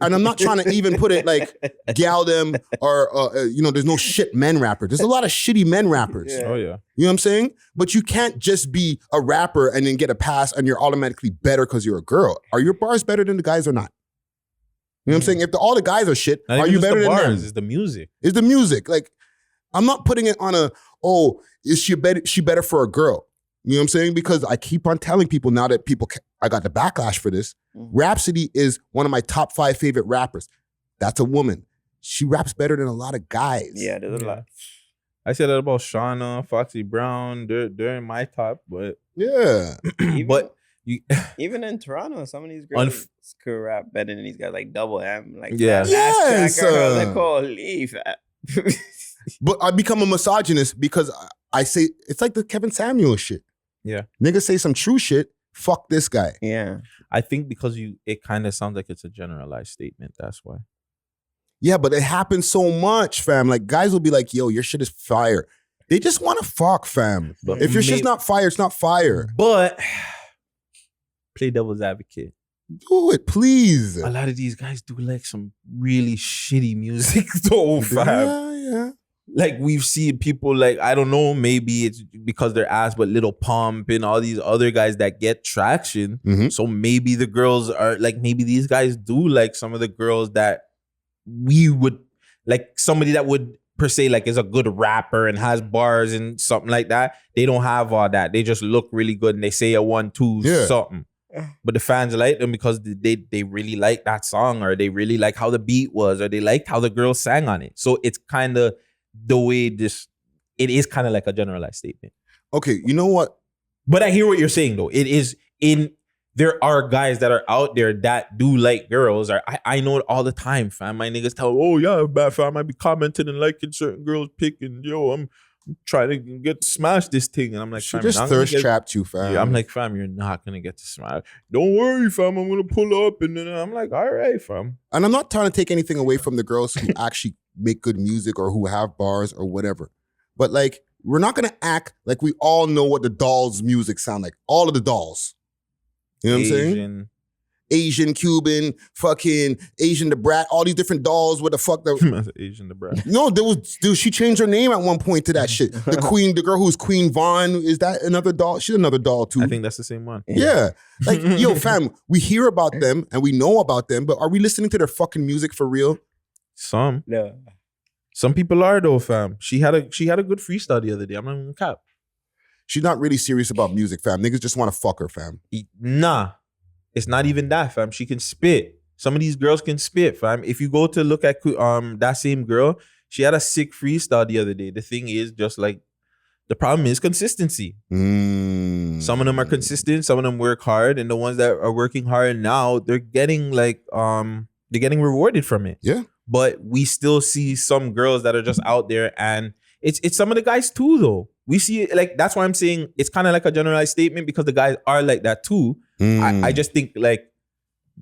and I'm not trying to even put it like gal them or, there's no shit men rappers. There's a lot of shitty men rappers. Oh, yeah. You know what I'm saying? But you can't just be a rapper and then get a pass and you're automatically better because you're a girl. Are your bars better than the guys or not? You know what I'm saying? If all the guys are shit, Not are even you just better the than bars, them? It's the music. It's the music. Like, I'm not putting it on is she better for a girl? You know what I'm saying? Because I keep on telling people now that I got the backlash for this. Rhapsody is one of my top 5 favorite rappers. That's a woman. She raps better than a lot of guys. Yeah, there's a lot. I said that about Shauna, Foxy Brown. They're in my top, but yeah. Even in Toronto, some of these girls could rap better than these guys, like Double M. Like yeah, yes. Like, holy fat. But I become a misogynist because I say it's like the Kevin Samuel shit. Yeah, niggas say some true shit. Fuck this guy. Yeah, I think because it kind of sounds like it's a generalized statement. That's why. Yeah, but it happens so much, fam. Like guys will be like, "Yo, your shit is fire." They just want to fuck, fam. But if your shit's not fire, it's not fire. But play devil's advocate. Do it, please. A lot of these guys do like some really shitty music, though, fam. Yeah. Like we've seen people like, I don't know, maybe it's because they're ass, but Lil Pump and all these other guys that get traction. Mm-hmm. So maybe the girls are like, maybe these guys do like some of the girls that we would like, somebody that would per se like is a good rapper and has bars and something like that. They don't have all that. They just look really good and they say a 1-2 something. But the fans like them because they really like that song, or they really like how the beat was, or they liked how the girl sang on it. So it's kind of the way it is kind of like a generalized statement. Okay, you know what? But I hear what you're saying though. There are guys that are out there that do like girls. Or I know it all the time, fam. My niggas tell, oh yeah, bad fam, I be commenting and liking certain girls picking. Yo, I'm trying to get to smash this thing. And I'm like, she fam, just thirst trapped you, fam. Yeah, I'm like, fam, you're not gonna get to smash. Don't worry, fam, I'm gonna pull up. And then I'm like, all right, fam. And I'm not trying to take anything away from the girls who actually make good music or who have bars or whatever. But like, we're not gonna act like we all know what the Dolls' music sound like. All of the Dolls. You know what I'm saying? Asian, Cuban, fucking Asian the Brat, all these different dolls. What the fuck? Asian the Brat. No, she changed her name at one point to that shit. The girl who's Queen Vaughn, is that another doll? She's another doll too. I think that's the same one. Yeah. Like, yo, fam, we hear about them and we know about them, but are we listening to their fucking music for real? Some. No. Some people are though, fam. She had a good freestyle the other day. I'm not even cap. She's not really serious about music, fam. Niggas just want to fuck her, fam. Nah. It's not even that, fam. She can spit. Some of these girls can spit, fam. If you go to look at that same girl, she had a sick freestyle the other day. The thing is, just like, the problem is consistency. Some of them are consistent. Some of them work hard. And the ones that are working hard now, they're getting like, they're getting rewarded from it. Yeah. But we still see some girls that are just out there, and it's some of the guys too, though. We see it, like, that's why I'm saying it's kind of like a generalized statement because the guys are like that too. I just think like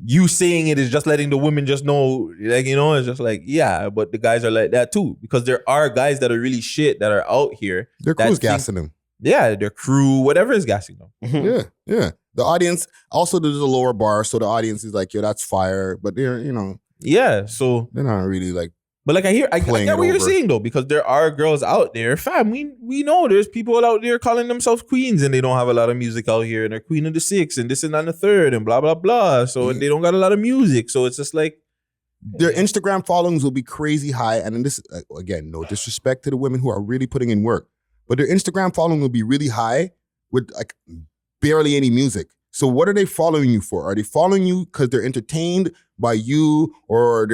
you saying it is just letting the women just know, like, you know, it's just like, yeah, but the guys are like that too, because there are guys that are really shit that are out here. Their crew's gassing them. Yeah, their crew, whatever is gassing them. Yeah. The audience, also there's a lower bar, so the audience is like, yo, that's fire. But they're, you know. Yeah, so. They're not really like. But like I get what you're saying though, because there are girls out there, fam. We know there's people out there calling themselves queens and they don't have a lot of music out here, and they're queen of the 6 and this and that and the 3rd and blah blah blah. So they don't got a lot of music. So it's just like their Instagram followings will be crazy high. And then this, again, no disrespect to the women who are really putting in work, but their Instagram following will be really high with like barely any music. So what are they following you for? Are they following you because they're entertained by you, or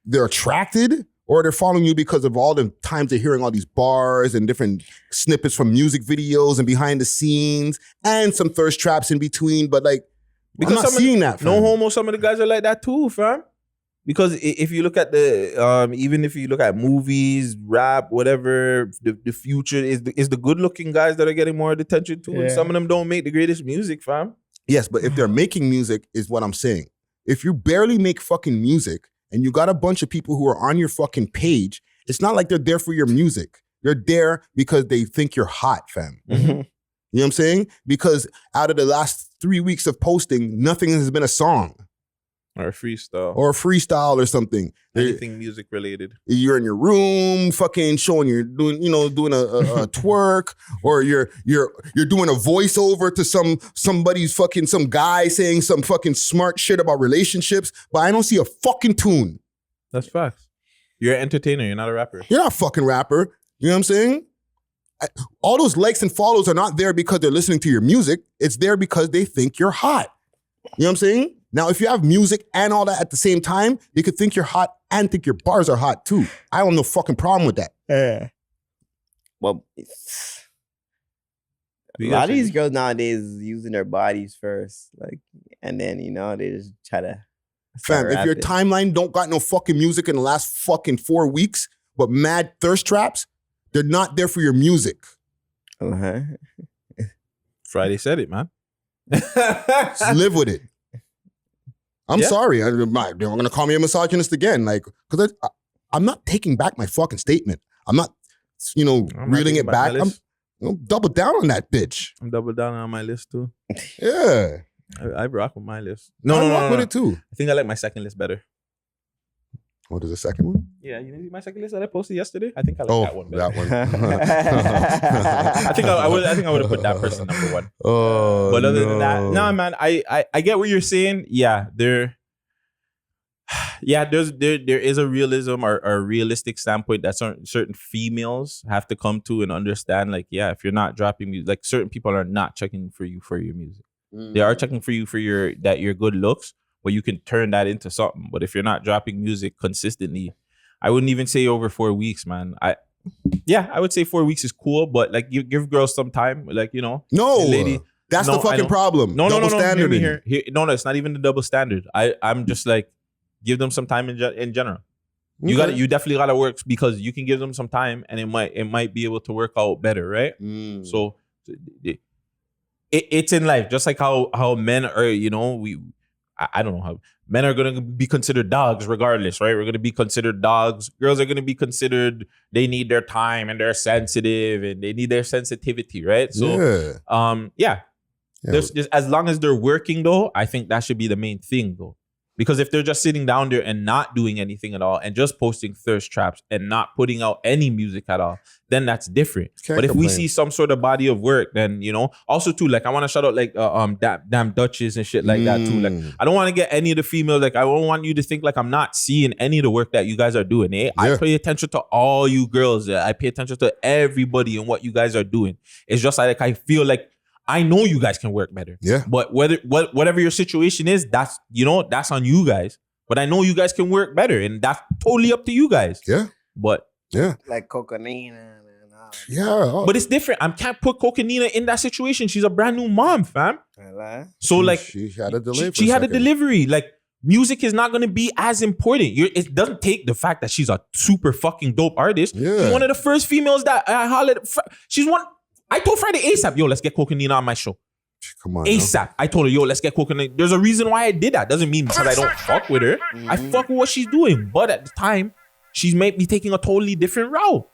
they're attracted, or they're following you because of all the times they're hearing all these bars and different snippets from music videos and behind the scenes and some thirst traps in between? But like, because I'm not seeing that. Fam. No homo, some of the guys are like that too, fam. Because if you look at the, even if you look at movies, rap, whatever, the future is the good looking guys that are getting more attention too. And some of them don't make the greatest music, fam. Yes, but if they're making music is what I'm saying. If you barely make fucking music and you got a bunch of people who are on your fucking page, it's not like they're there for your music. They're there because they think you're hot, fam. You know You know what I'm saying? Because out of the last 3 weeks of posting, nothing has been a song. Or a freestyle. Or a freestyle or something. Anything music related. You're in your room, fucking showing you're doing, doing a twerk, or you're doing a voiceover to some guy saying some fucking smart shit about relationships, but I don't see a fucking tune. That's facts. You're an entertainer, you're not a rapper. You're not a fucking rapper. You know what I'm saying? All those likes and follows are not there because they're listening to your music. It's there because they think you're hot. You know what I'm saying? Now, if you have music and all that at the same time, they could think you're hot and think your bars are hot too. I don't have no fucking problem with that. Yeah. Well, a lot of these girls nowadays is using their bodies first, like, and then they just try to. Fam, if your timeline don't got no fucking music in the last fucking 4 weeks, but mad thirst traps, they're not there for your music. Uh-huh. Friday said it, man. Just live with it. I'm sorry. They're going to call me a misogynist again. Like, because I'm not taking back my fucking statement. I'm not, reeling it back. I'm double down on that bitch. I'm double down on my list too. Yeah. I rock with my list. I rock with it too. I think I like my second list better. What is the second one? Yeah, you know my second list that I posted yesterday? I think I like that one better. That one. I think I would have put that person number one. Oh, but other than that, nah, man, I get what you're saying. Yeah, there is a realism or a realistic standpoint that certain females have to come to and understand. Like, yeah, if you're not dropping music, like certain people are not checking for you for your music. They are checking for you for your good looks, but you can turn that into something. But if you're not dropping music consistently, I wouldn't even say over 4 weeks, man. I would say 4 weeks is cool, but like you give girls some time, like, No, lady. That's the fucking problem. No, double standard. Hear me here. No, it's not even the double standard. I'm just like, give them some time in general. Okay. You definitely gotta work because you can give them some time and it might be able to work out better, right? So it's in life, just like how men are, I don't know how men are going to be considered dogs regardless, right? We're going to be considered dogs. Girls are going to be considered, they need their time and they're sensitive and they need their sensitivity, right? So, There's as long as they're working though, I think that should be the main thing though. Because if they're just sitting down there and not doing anything at all and just posting thirst traps and not putting out any music at all, then that's different. But if we see some sort of body of work, then, also too, like I want to shout out like damn Dutches and shit like that too. Like I don't want to get any of the females, like I don't want you to think like I'm not seeing any of the work that you guys are doing. I pay attention to all you girls. I pay attention to everybody and what you guys are doing. It's just like I feel like I know you guys can work better. Yeah. But whatever your situation is, that's on you guys. But I know you guys can work better, and that's totally up to you guys. Yeah. But like Coconina. Yeah. But it's different. I can't put Coconina in that situation. She's a brand new mom, fam. So like she had a delivery. She had a delivery. Like music is not gonna be as important. It doesn't take the fact that she's a super fucking dope artist. Yeah. She's one of the first females that I hollered. She's one. I told Friday ASAP, yo, let's get Coconina on my show. Come on. ASAP. I told her, yo, let's get Coconina. There's a reason why I did that. Doesn't mean because I don't fuck with her. I fuck with what she's doing. But at the time, she's might be taking a totally different route.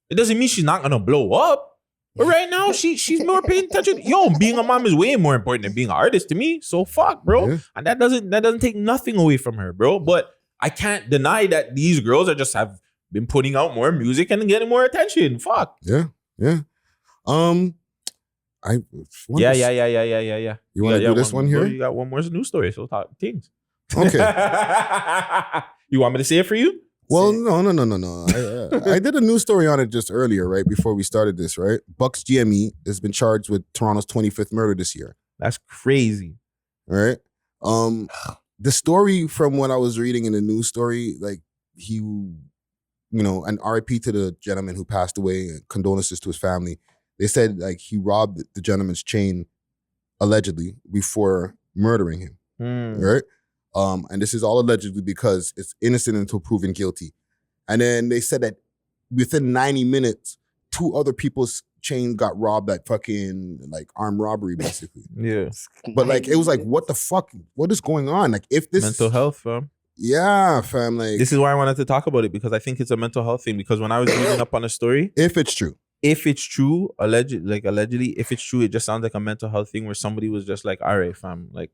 It doesn't mean she's not gonna blow up. But right now, she's more paying attention. Yo, being a mom is way more important than being an artist to me. So fuck, bro. Yeah. And that doesn't take nothing away from her, bro. But I can't deny that these girls have been putting out more music and getting more attention. Fuck. Yeah. Yeah. You want to do this one here? You got one more news story, so talk things. Okay. You want me to say it for you? Well, no. I did a news story on it just earlier, right before we started this, right? Bucks GME has been charged with Toronto's 25th murder this year. That's crazy. Right? The story from what I was reading in the news story, like he, an RIP to the gentleman who passed away, condolences to his family. They said like he robbed the gentleman's chain allegedly before murdering him, right? And this is all allegedly because it's innocent until proven guilty. And then they said that within 90 minutes, 2 other people's chain got robbed at fucking like armed robbery, basically. Yeah. But like it was like, what the fuck? What is going on? Like if this mental health, fam. Yeah, fam. Like this is why I wanted to talk about it because I think it's a mental health thing. Because when I was reading up on the story, if it's true. if it's true, allegedly, if it's true, it just sounds like a mental health thing where somebody was just like, all right, fam, like,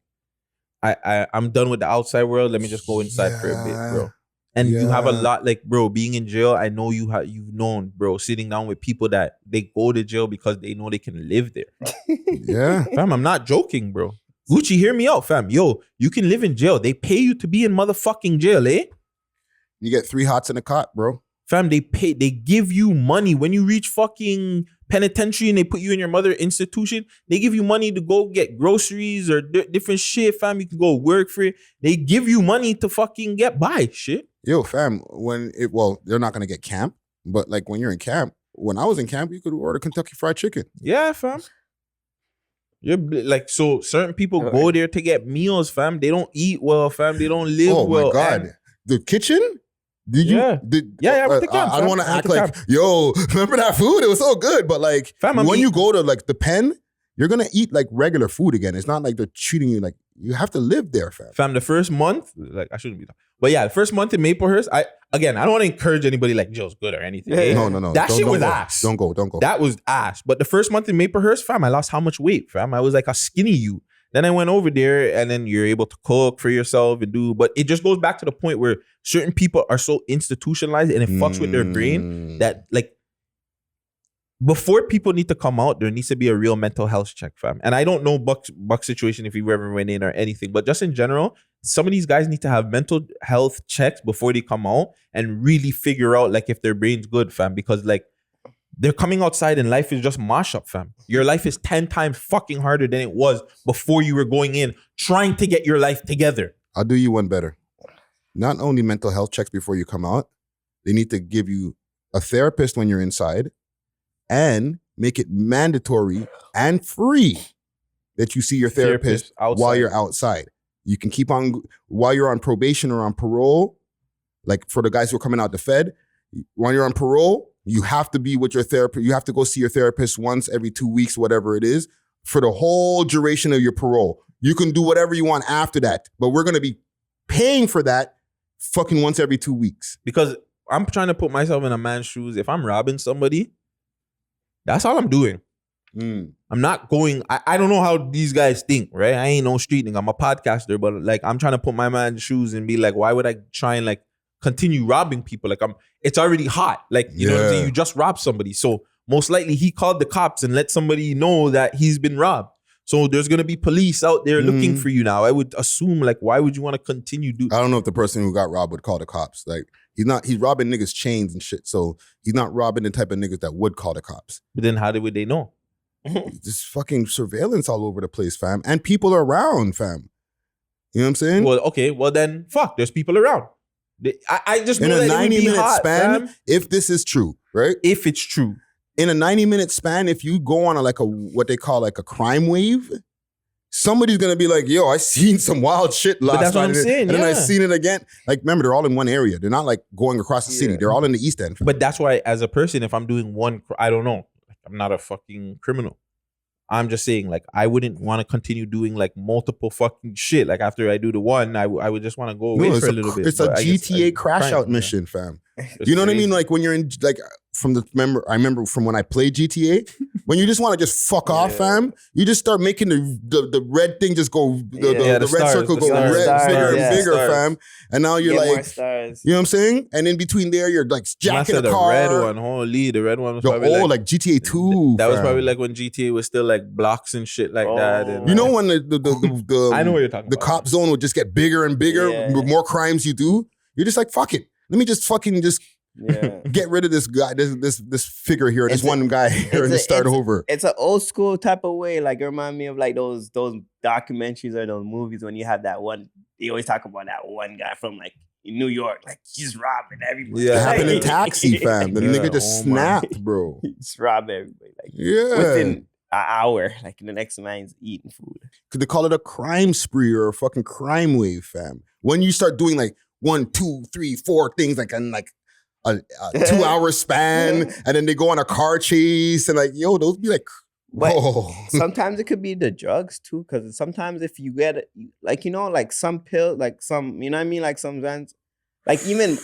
I'm done with the outside world. Let me just go inside for a bit, bro. And you have a lot, like, bro, being in jail, I know you've known, bro, sitting down with people that they go to jail because they know they can live there. Yeah. Fam, I'm not joking, bro. Gucci, hear me out, fam. Yo, you can live in jail. They pay you to be in motherfucking jail, eh? You get 3 hots in a cot, bro. Fam, they give you money. When you reach fucking penitentiary and they put you in your mother institution, they give you money to go get groceries or different shit, fam. You can go work for it. They give you money to fucking get by, shit. Yo, fam, they're not going to get camp, but like when you're in camp, when I was in camp, you could order Kentucky Fried Chicken. Yeah, fam. You're like, so certain people go there to get meals, fam. They don't eat well, fam. They don't live well. Oh my God. The kitchen? Did you? Yeah. With the camp, I don't want to act like, yo, remember that food? It was so good. But like, fam, when you go to like the pen, you're going to eat like regular food again. It's not like they're treating you like, you have to live there, fam. Fam, the first month, like, I shouldn't be talking. But yeah, the first month in Maplehurst, I don't want to encourage anybody like Joe's good or anything. Yeah. No. That shit was ass. Don't go. That was ass. But the first month in Maplehurst, fam, I lost how much weight, fam? I was like a skinny you. Then I went over there and then you're able to cook for yourself and do, but it just goes back to the point where certain people are so institutionalized and it fucks with their brain that like, before people need to come out, there needs to be a real mental health check, fam. And I don't know Buck's situation if he ever went in or anything, but just in general, some of these guys need to have mental health checks before they come out and really figure out like if their brain's good, fam. Because like they're coming outside and life is just mash up, fam. Your life is 10 times fucking harder than it was before you were going in trying to get your life together. I'll do you one better. Not only mental health checks before you come out, they need to give you a therapist when you're inside, and make it mandatory and free that you see your therapist while you're outside. You can keep on, while you're on probation or on parole, like for the guys who are coming out the Fed, when you're on parole, you have to be with your therapist. You have to go see your therapist once every 2 weeks, whatever it is, for the whole duration of your parole. You can do whatever you want after that, but we're going to be paying for that fucking once every 2 weeks. Because I'm trying to put myself in a man's shoes. If I'm robbing somebody, that's all I'm doing. I'm not going, I don't know how these guys think, right? I ain't no street nigga. I'm a podcaster, but like I'm trying to put my man's shoes and be like, why would I try and like continue robbing people? Like it's already hot. Like, you know what I'm saying? You just robbed somebody. So most likely he called the cops and let somebody know that he's been robbed. So there's going to be police out there looking for you now. I would assume, like, why would you want to continue I don't know if the person who got robbed would call the cops. Like, he's robbing niggas' chains and shit. So he's not robbing the type of niggas that would call the cops. But then how would they know? Just fucking surveillance all over the place, fam. And people are around, fam. You know what I'm saying? Well, okay. Well, then, fuck. There's people around. I just know in a that 90-minute span, fam, if this is true, right? If it's true. In a 90-minute span, if you go on what they call like a crime wave, somebody's gonna be like, yo, I seen some wild shit last that's what night. I'm saying, and then I seen it again. Like, remember, they're all in one area. They're not like going across the city. They're all in the East End. But that's why, as a person, if I'm doing one, I don't know. I'm not a fucking criminal. I'm just saying, like, I wouldn't want to continue doing like multiple fucking shit. Like after I do the one, I would just want to go away for a little bit. It's a GTA crash out mission, fam. You know what I mean? Like when you're in, like, I remember from when I played GTA, when you just want to just fuck off, fam, you just start making the red thing just go, the red circle go red, bigger and bigger, fam. And now you're like, you know what I'm saying? And in between there, you're like jacking the car. The red one, holy, the red one was probably like GTA 2. That was probably like when GTA was still like blocks and shit like that. And you know when the I know what you're talking the about. Cop zone would just get bigger and bigger, the more crimes you do, you're just like, fuck it. Let me just fucking get rid of this guy, this figure here, this one guy here, and just start over. It's an old school type of way. Like it remind me of like those documentaries or those movies when you have that one. They always talk about that one guy from like New York, like he's robbing everybody. Yeah, it happened in Taxi, fam. The nigga just snapped, bro. He just robbed everybody. Like within an hour, like the next man's eating food. Could they call it a crime spree or a fucking crime wave, fam? When you start doing like 1, 2, 3, 4 things like in like a 2-hour span, and then they go on a car chase and like, yo, those be like, whoa. Sometimes it could be the drugs too, because sometimes if you get like, you know, like some pill, like some, you know what I mean, like some Zans, like even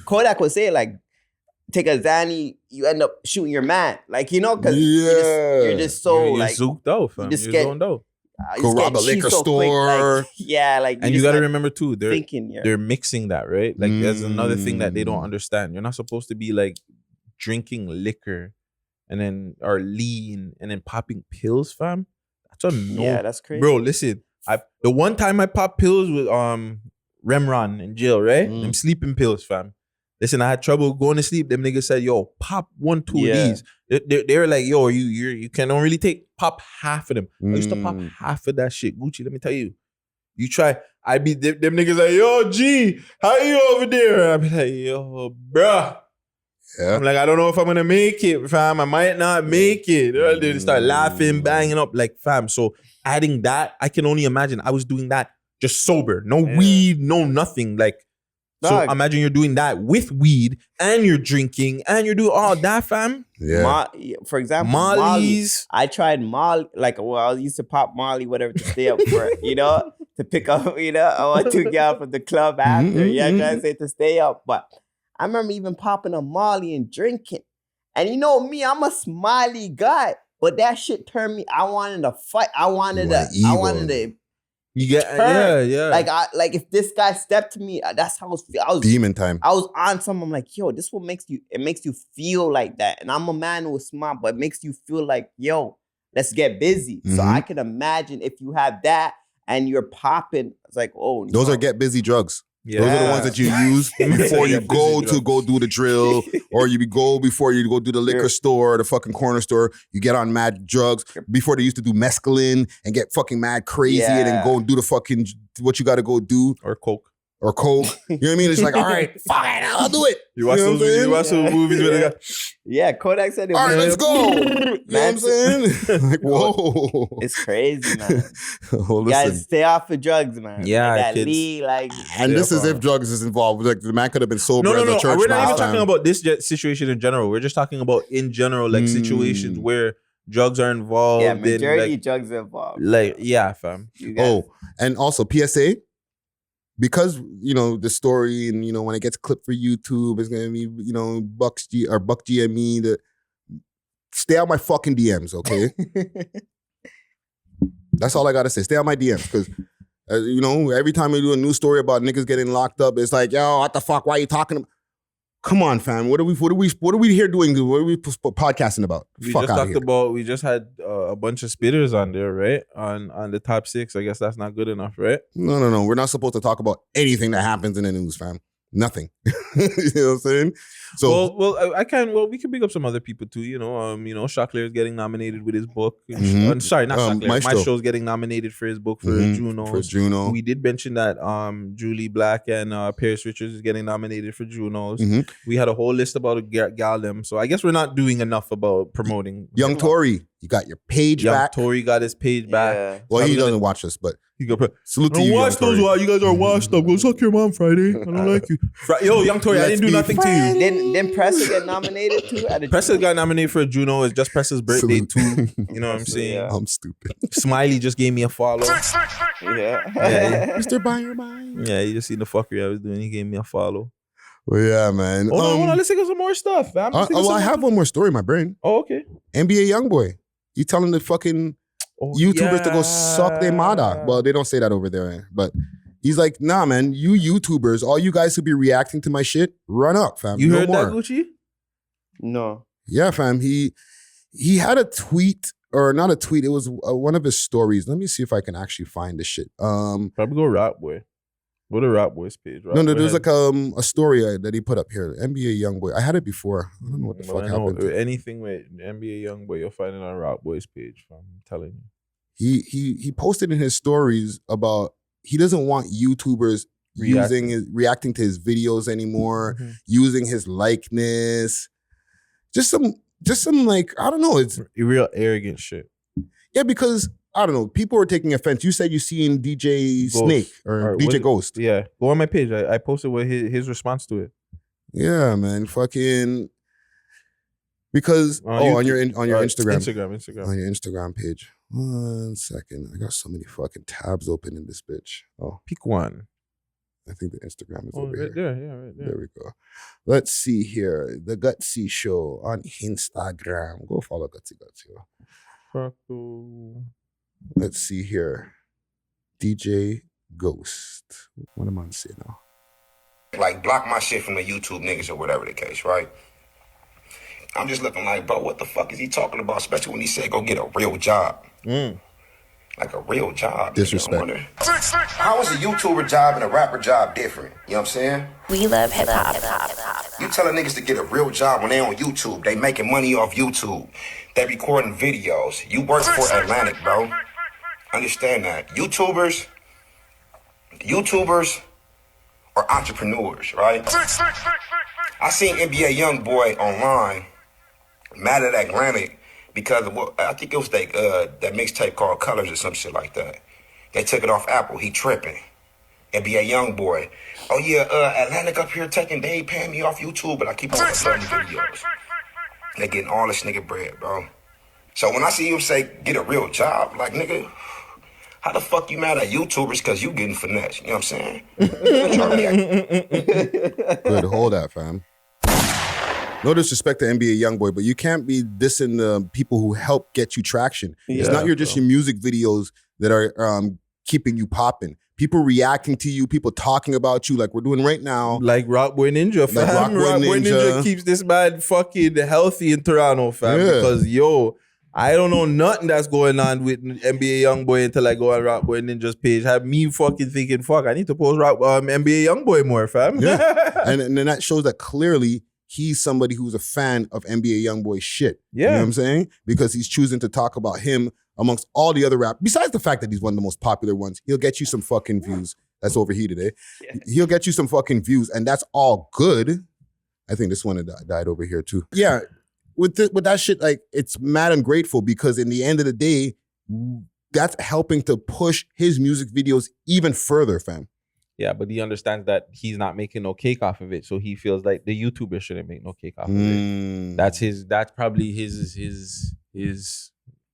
Kodak would say like take a Zanny, you end up shooting your man. Like, you know, because you're just so you're like zooked out, fam. you just You're get zoned out. Go rob a liquor store. Like, yeah, like And you got to remember too, thinking, they're mixing that, right? Like there's another thing that they don't understand. You're not supposed to be like drinking liquor and then or lean and then popping pills, fam. That's a no. Yeah, that's crazy. Bro, listen. The one time I popped pills with Remron in jail, right? Them sleeping pills, fam. Listen, I had trouble going to sleep. Them niggas said, yo, pop 1, 2 of these. They were like, yo, you can only pop half of them. I used to pop half of that shit. Gucci, let me tell you. You try, them niggas like, yo, G, how you over there? And I be like, yo, bruh. Yeah. I'm like, I don't know if I'm gonna make it, fam. I might not make it. They start laughing, banging up, like, fam. So adding that, I can only imagine I was doing that just sober. No weed, no nothing. Like, so imagine you're doing that with weed and you're drinking and you're doing all that, fam. Yeah. For example, Molly's. I tried Molly, like, I used to pop Molly, whatever, to stay up for, to pick up, I want to get out from the club after. Trying to say to stay up. But I remember even popping a Molly and drinking. And you know me, I'm a smiley guy. But that shit turned me, I wanted to fight. I wanted to. You get Like if this guy stepped to me, that's how I was demon time. I was on something. I'm like, yo, this what makes you. It makes you feel like that. And I'm a man who is smart, but it makes you feel like, yo, let's get busy. So I can imagine if you have that and you're popping. It's like, oh, those are get busy drugs. Yeah. Those are the ones that you use before you go to go do the drill, or before you go do the liquor store, or the fucking corner store. You get on mad drugs before they used to do mescaline and get fucking mad crazy and then go and do the fucking what you got to go do, or coke. You know what I mean? It's like, all right, fine, I'll do it. You watch those movies where they got. Yeah, Kodak said it. All right, let's go. You know what I'm saying? Like, whoa. It's crazy, man. You guys stay off of drugs, man. Yeah, like that Lee, like. And this is if drugs is involved. Like, the man could have been sober No. at the church. We're not even talking about this situation in general. We're just talking about in general, like situations where drugs are involved. Yeah, majority drugs are involved. Like, yeah, fam. And also PSA. Because, the story and, when it gets clipped for YouTube, it's going to be, Buck G and me. Stay out my fucking DMs, okay? That's all I got to say. Stay out my DMs. Because, every time we do a news story about niggas getting locked up, it's like, yo, what the fuck? Why are you talking about? Come on, fam. What are we here doing? What are we podcasting about? We just had a bunch of spitters on there, right? On the top 6. I guess that's not good enough, right? No. We're not supposed to talk about anything that happens in the news, fam. Nothing. You know what I'm saying? So we can pick up some other people too. Shockler is getting nominated with his book. Sorry, not Shockler. Maestro's getting nominated for his book for Junos. For Juno. We did mention that Julie Black and Paris Richards is getting nominated for Junos. We had a whole list about Galdem. So I guess we're not doing enough about promoting. Young Tory, you got your page back. Young Tory got his page back. Well, he doesn't watch us, but salute to you. Watch those. You guys are washed up. Go suck your mom Friday. I don't like you. Yo, Young Tory, I didn't do nothing to you. Didn't Pressa get nominated too? Pressa got nominated for a Juno. It's just Pressa's birthday too. You know what I'm saying? Yeah. I'm stupid. Smiley just gave me a follow. Mr. Buyer. Yeah, you just seen the fuckery I was doing. He gave me a follow. Well, yeah, man. Hold on. Let's think of some more stuff. I have one more story in my brain. Oh, okay. NBA Youngboy. You telling the fucking YouTubers to go suck their mother. Well, they don't say that over there, but he's like, nah, man, you YouTubers, all you guys who be reacting to my shit, run up, fam. You heard that, Gucci? No. Yeah, fam. He had a tweet, or not a tweet, it was one of his stories. Let me see if I can actually find the shit. Probably go Rap Boy. Go to Rap Boy's page. No, there's like a story that he put up here. NBA Youngboy. I had it before. I don't know what the fuck happened. Anything with NBA Youngboy, you'll find it on Rap Boy's page. I'm telling you. He posted in his stories about he doesn't want YouTubers reacting to his videos anymore, using his likeness. Just some like, I don't know. It's real arrogant shit. Yeah, because I don't know. People are taking offense. You said you seen DJ Snake or DJ Ghost. Yeah, go on my page. I posted what his response to it. Yeah, man. Fucking because on your Instagram. On your Instagram page. 1 second. I got so many fucking tabs open in this bitch. Oh, pick one. I think the Instagram is Oh, over right here. there. Yeah, right there. There we go. Let's see here. The Guttzy Show on Instagram. Go follow Guttzy. Let's see here. DJ Ghost. What am I saying now? Like, block my shit from the YouTube niggas or whatever the case, right? I'm just looking like, bro, what the fuck is he talking about? Especially when he said go get a real job. Like a real job. Disrespect. How is a YouTuber job and a rapper job different? You know what I'm saying? We love hip hop. You telling niggas to get a real job when they on YouTube. They making money off YouTube. They recording videos. You work for Atlantic, bro. Understand that. YouTubers are entrepreneurs, right? I seen NBA Youngboy online mad at Atlantic because of what I think it was that mixtape called Colors or some shit like that. They took it off Apple. He tripping. NBA Youngboy. Oh yeah, Atlantic up here they ain't paying me off YouTube, but I keep on uploading videos. They getting all this nigga bread, bro. So when I see him say get a real job, like nigga, how the fuck you mad at YouTubers because you getting finesse? You know what I'm saying? Good, hold that, fam. No disrespect to NBA Youngboy, but you can't be dissing the people who help get you traction. It's not just your music videos that are keeping you popping. People reacting to you, people talking about you like we're doing right now. Like Rockboy Ninja, fam. Rockboy Ninja keeps this man fucking healthy in Toronto, fam. Because, I don't know nothing that's going on with NBA Youngboy until I go on Rockboy Ninja's page. Have me fucking thinking, fuck, I need to post NBA Youngboy more, fam. And then that shows that clearly he's somebody who's a fan of NBA Youngboy shit. Yeah. You know what I'm saying? Because he's choosing to talk about him amongst all the other rap. Besides the fact that he's one of the most popular ones, he'll get you some fucking views. That's overheated, eh? He'll get you some fucking views, and that's all good. I think this one died over here too. Yeah. With that shit, like, it's mad ungrateful because in the end of the day, that's helping to push his music videos even further, fam. Yeah, but he understands that he's not making no cake off of it, so he feels like the YouTuber shouldn't make no cake off of it. That's probably his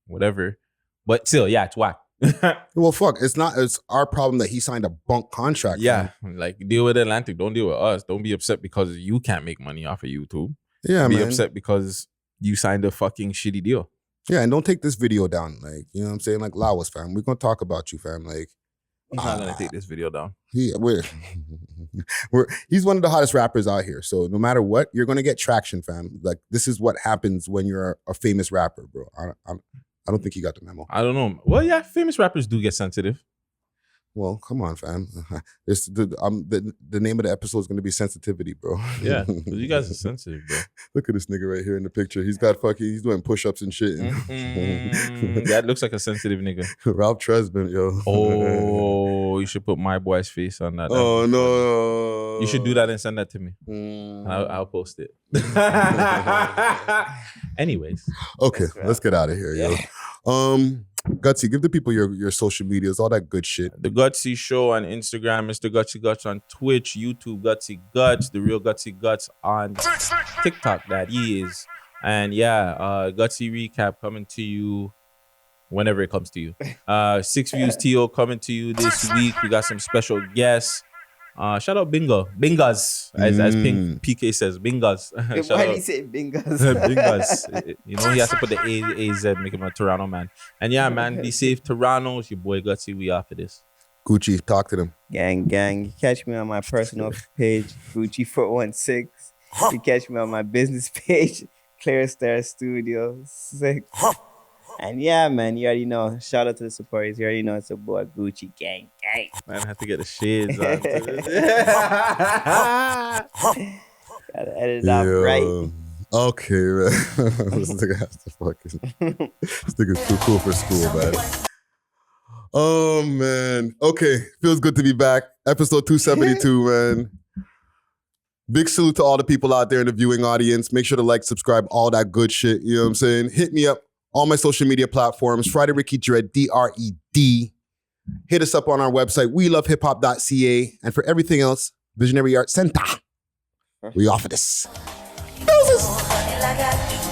whatever. But still, yeah, it's whack. Well, fuck, it's our problem that he signed a bunk contract. Yeah, like, deal with Atlantic, don't deal with us. Don't be upset because you can't make money off of YouTube. Yeah, be upset because you signed a fucking shitty deal. Yeah, and don't take this video down. Like, you know what I'm saying? Like, Lawas, fam. We're going to talk about you, fam. Like, he's not going to take this video down. He's one of the hottest rappers out here. So no matter what, you're going to get traction, fam. Like, this is what happens when you're a famous rapper, bro. I don't think he got the memo. I don't know. Well, yeah, famous rappers do get sensitive. Well, come on, fam. The name of the episode is going to be sensitivity, bro. Yeah, you guys are sensitive, bro. Look at this nigga right here in the picture. He's doing push-ups and shit. That looks like a sensitive nigga. Ralph Tresvant, yo. Oh, you should put my boy's face on that. Oh, no. You should do that and send that to me. I'll post it. Anyways. Okay, let's get out of here, yo. Guttzy, give the people your social medias, all that good shit. The Guttzy Show on Instagram, Mr. Guttzy Guttz on Twitch, YouTube Guttzy Guttz, The Real Guttzy Guttz on TikTok, that is. And yeah, Guttzy Recap coming to you whenever it comes to you. 6 Views TO coming to you this week. We got some special guests. Shout out Bingas, as PK says, Bingas. Why did he say Bingas? Bingas. You know, he has to put the AZ, make him a Toronto man. And yeah, man, be safe. Toronto, it's your boy Guttzy. We after this. Gucci, talk to them. Gang. You catch me on my personal page, Gucci416. You catch me on my business page, Clear Star Studios. Sick. And yeah, man, you already know. Shout out to the supporters. You already know it's a boy Gucci gang. Man, I have to get the shades on. Gotta edit it out right. Okay, man. This nigga has to fucking. This nigga's too cool for school, man. Oh, man. Okay, feels good to be back. Episode 272, man. Big salute to all the people out there in the viewing audience. Make sure to like, subscribe, all that good shit. You know what I'm saying? Hit me up. All my social media platforms, Friday Ricky Dred, DRED. Hit us up on our website, welovehiphop.ca. And for everything else, Visionary Art Center. We offer this. Doses.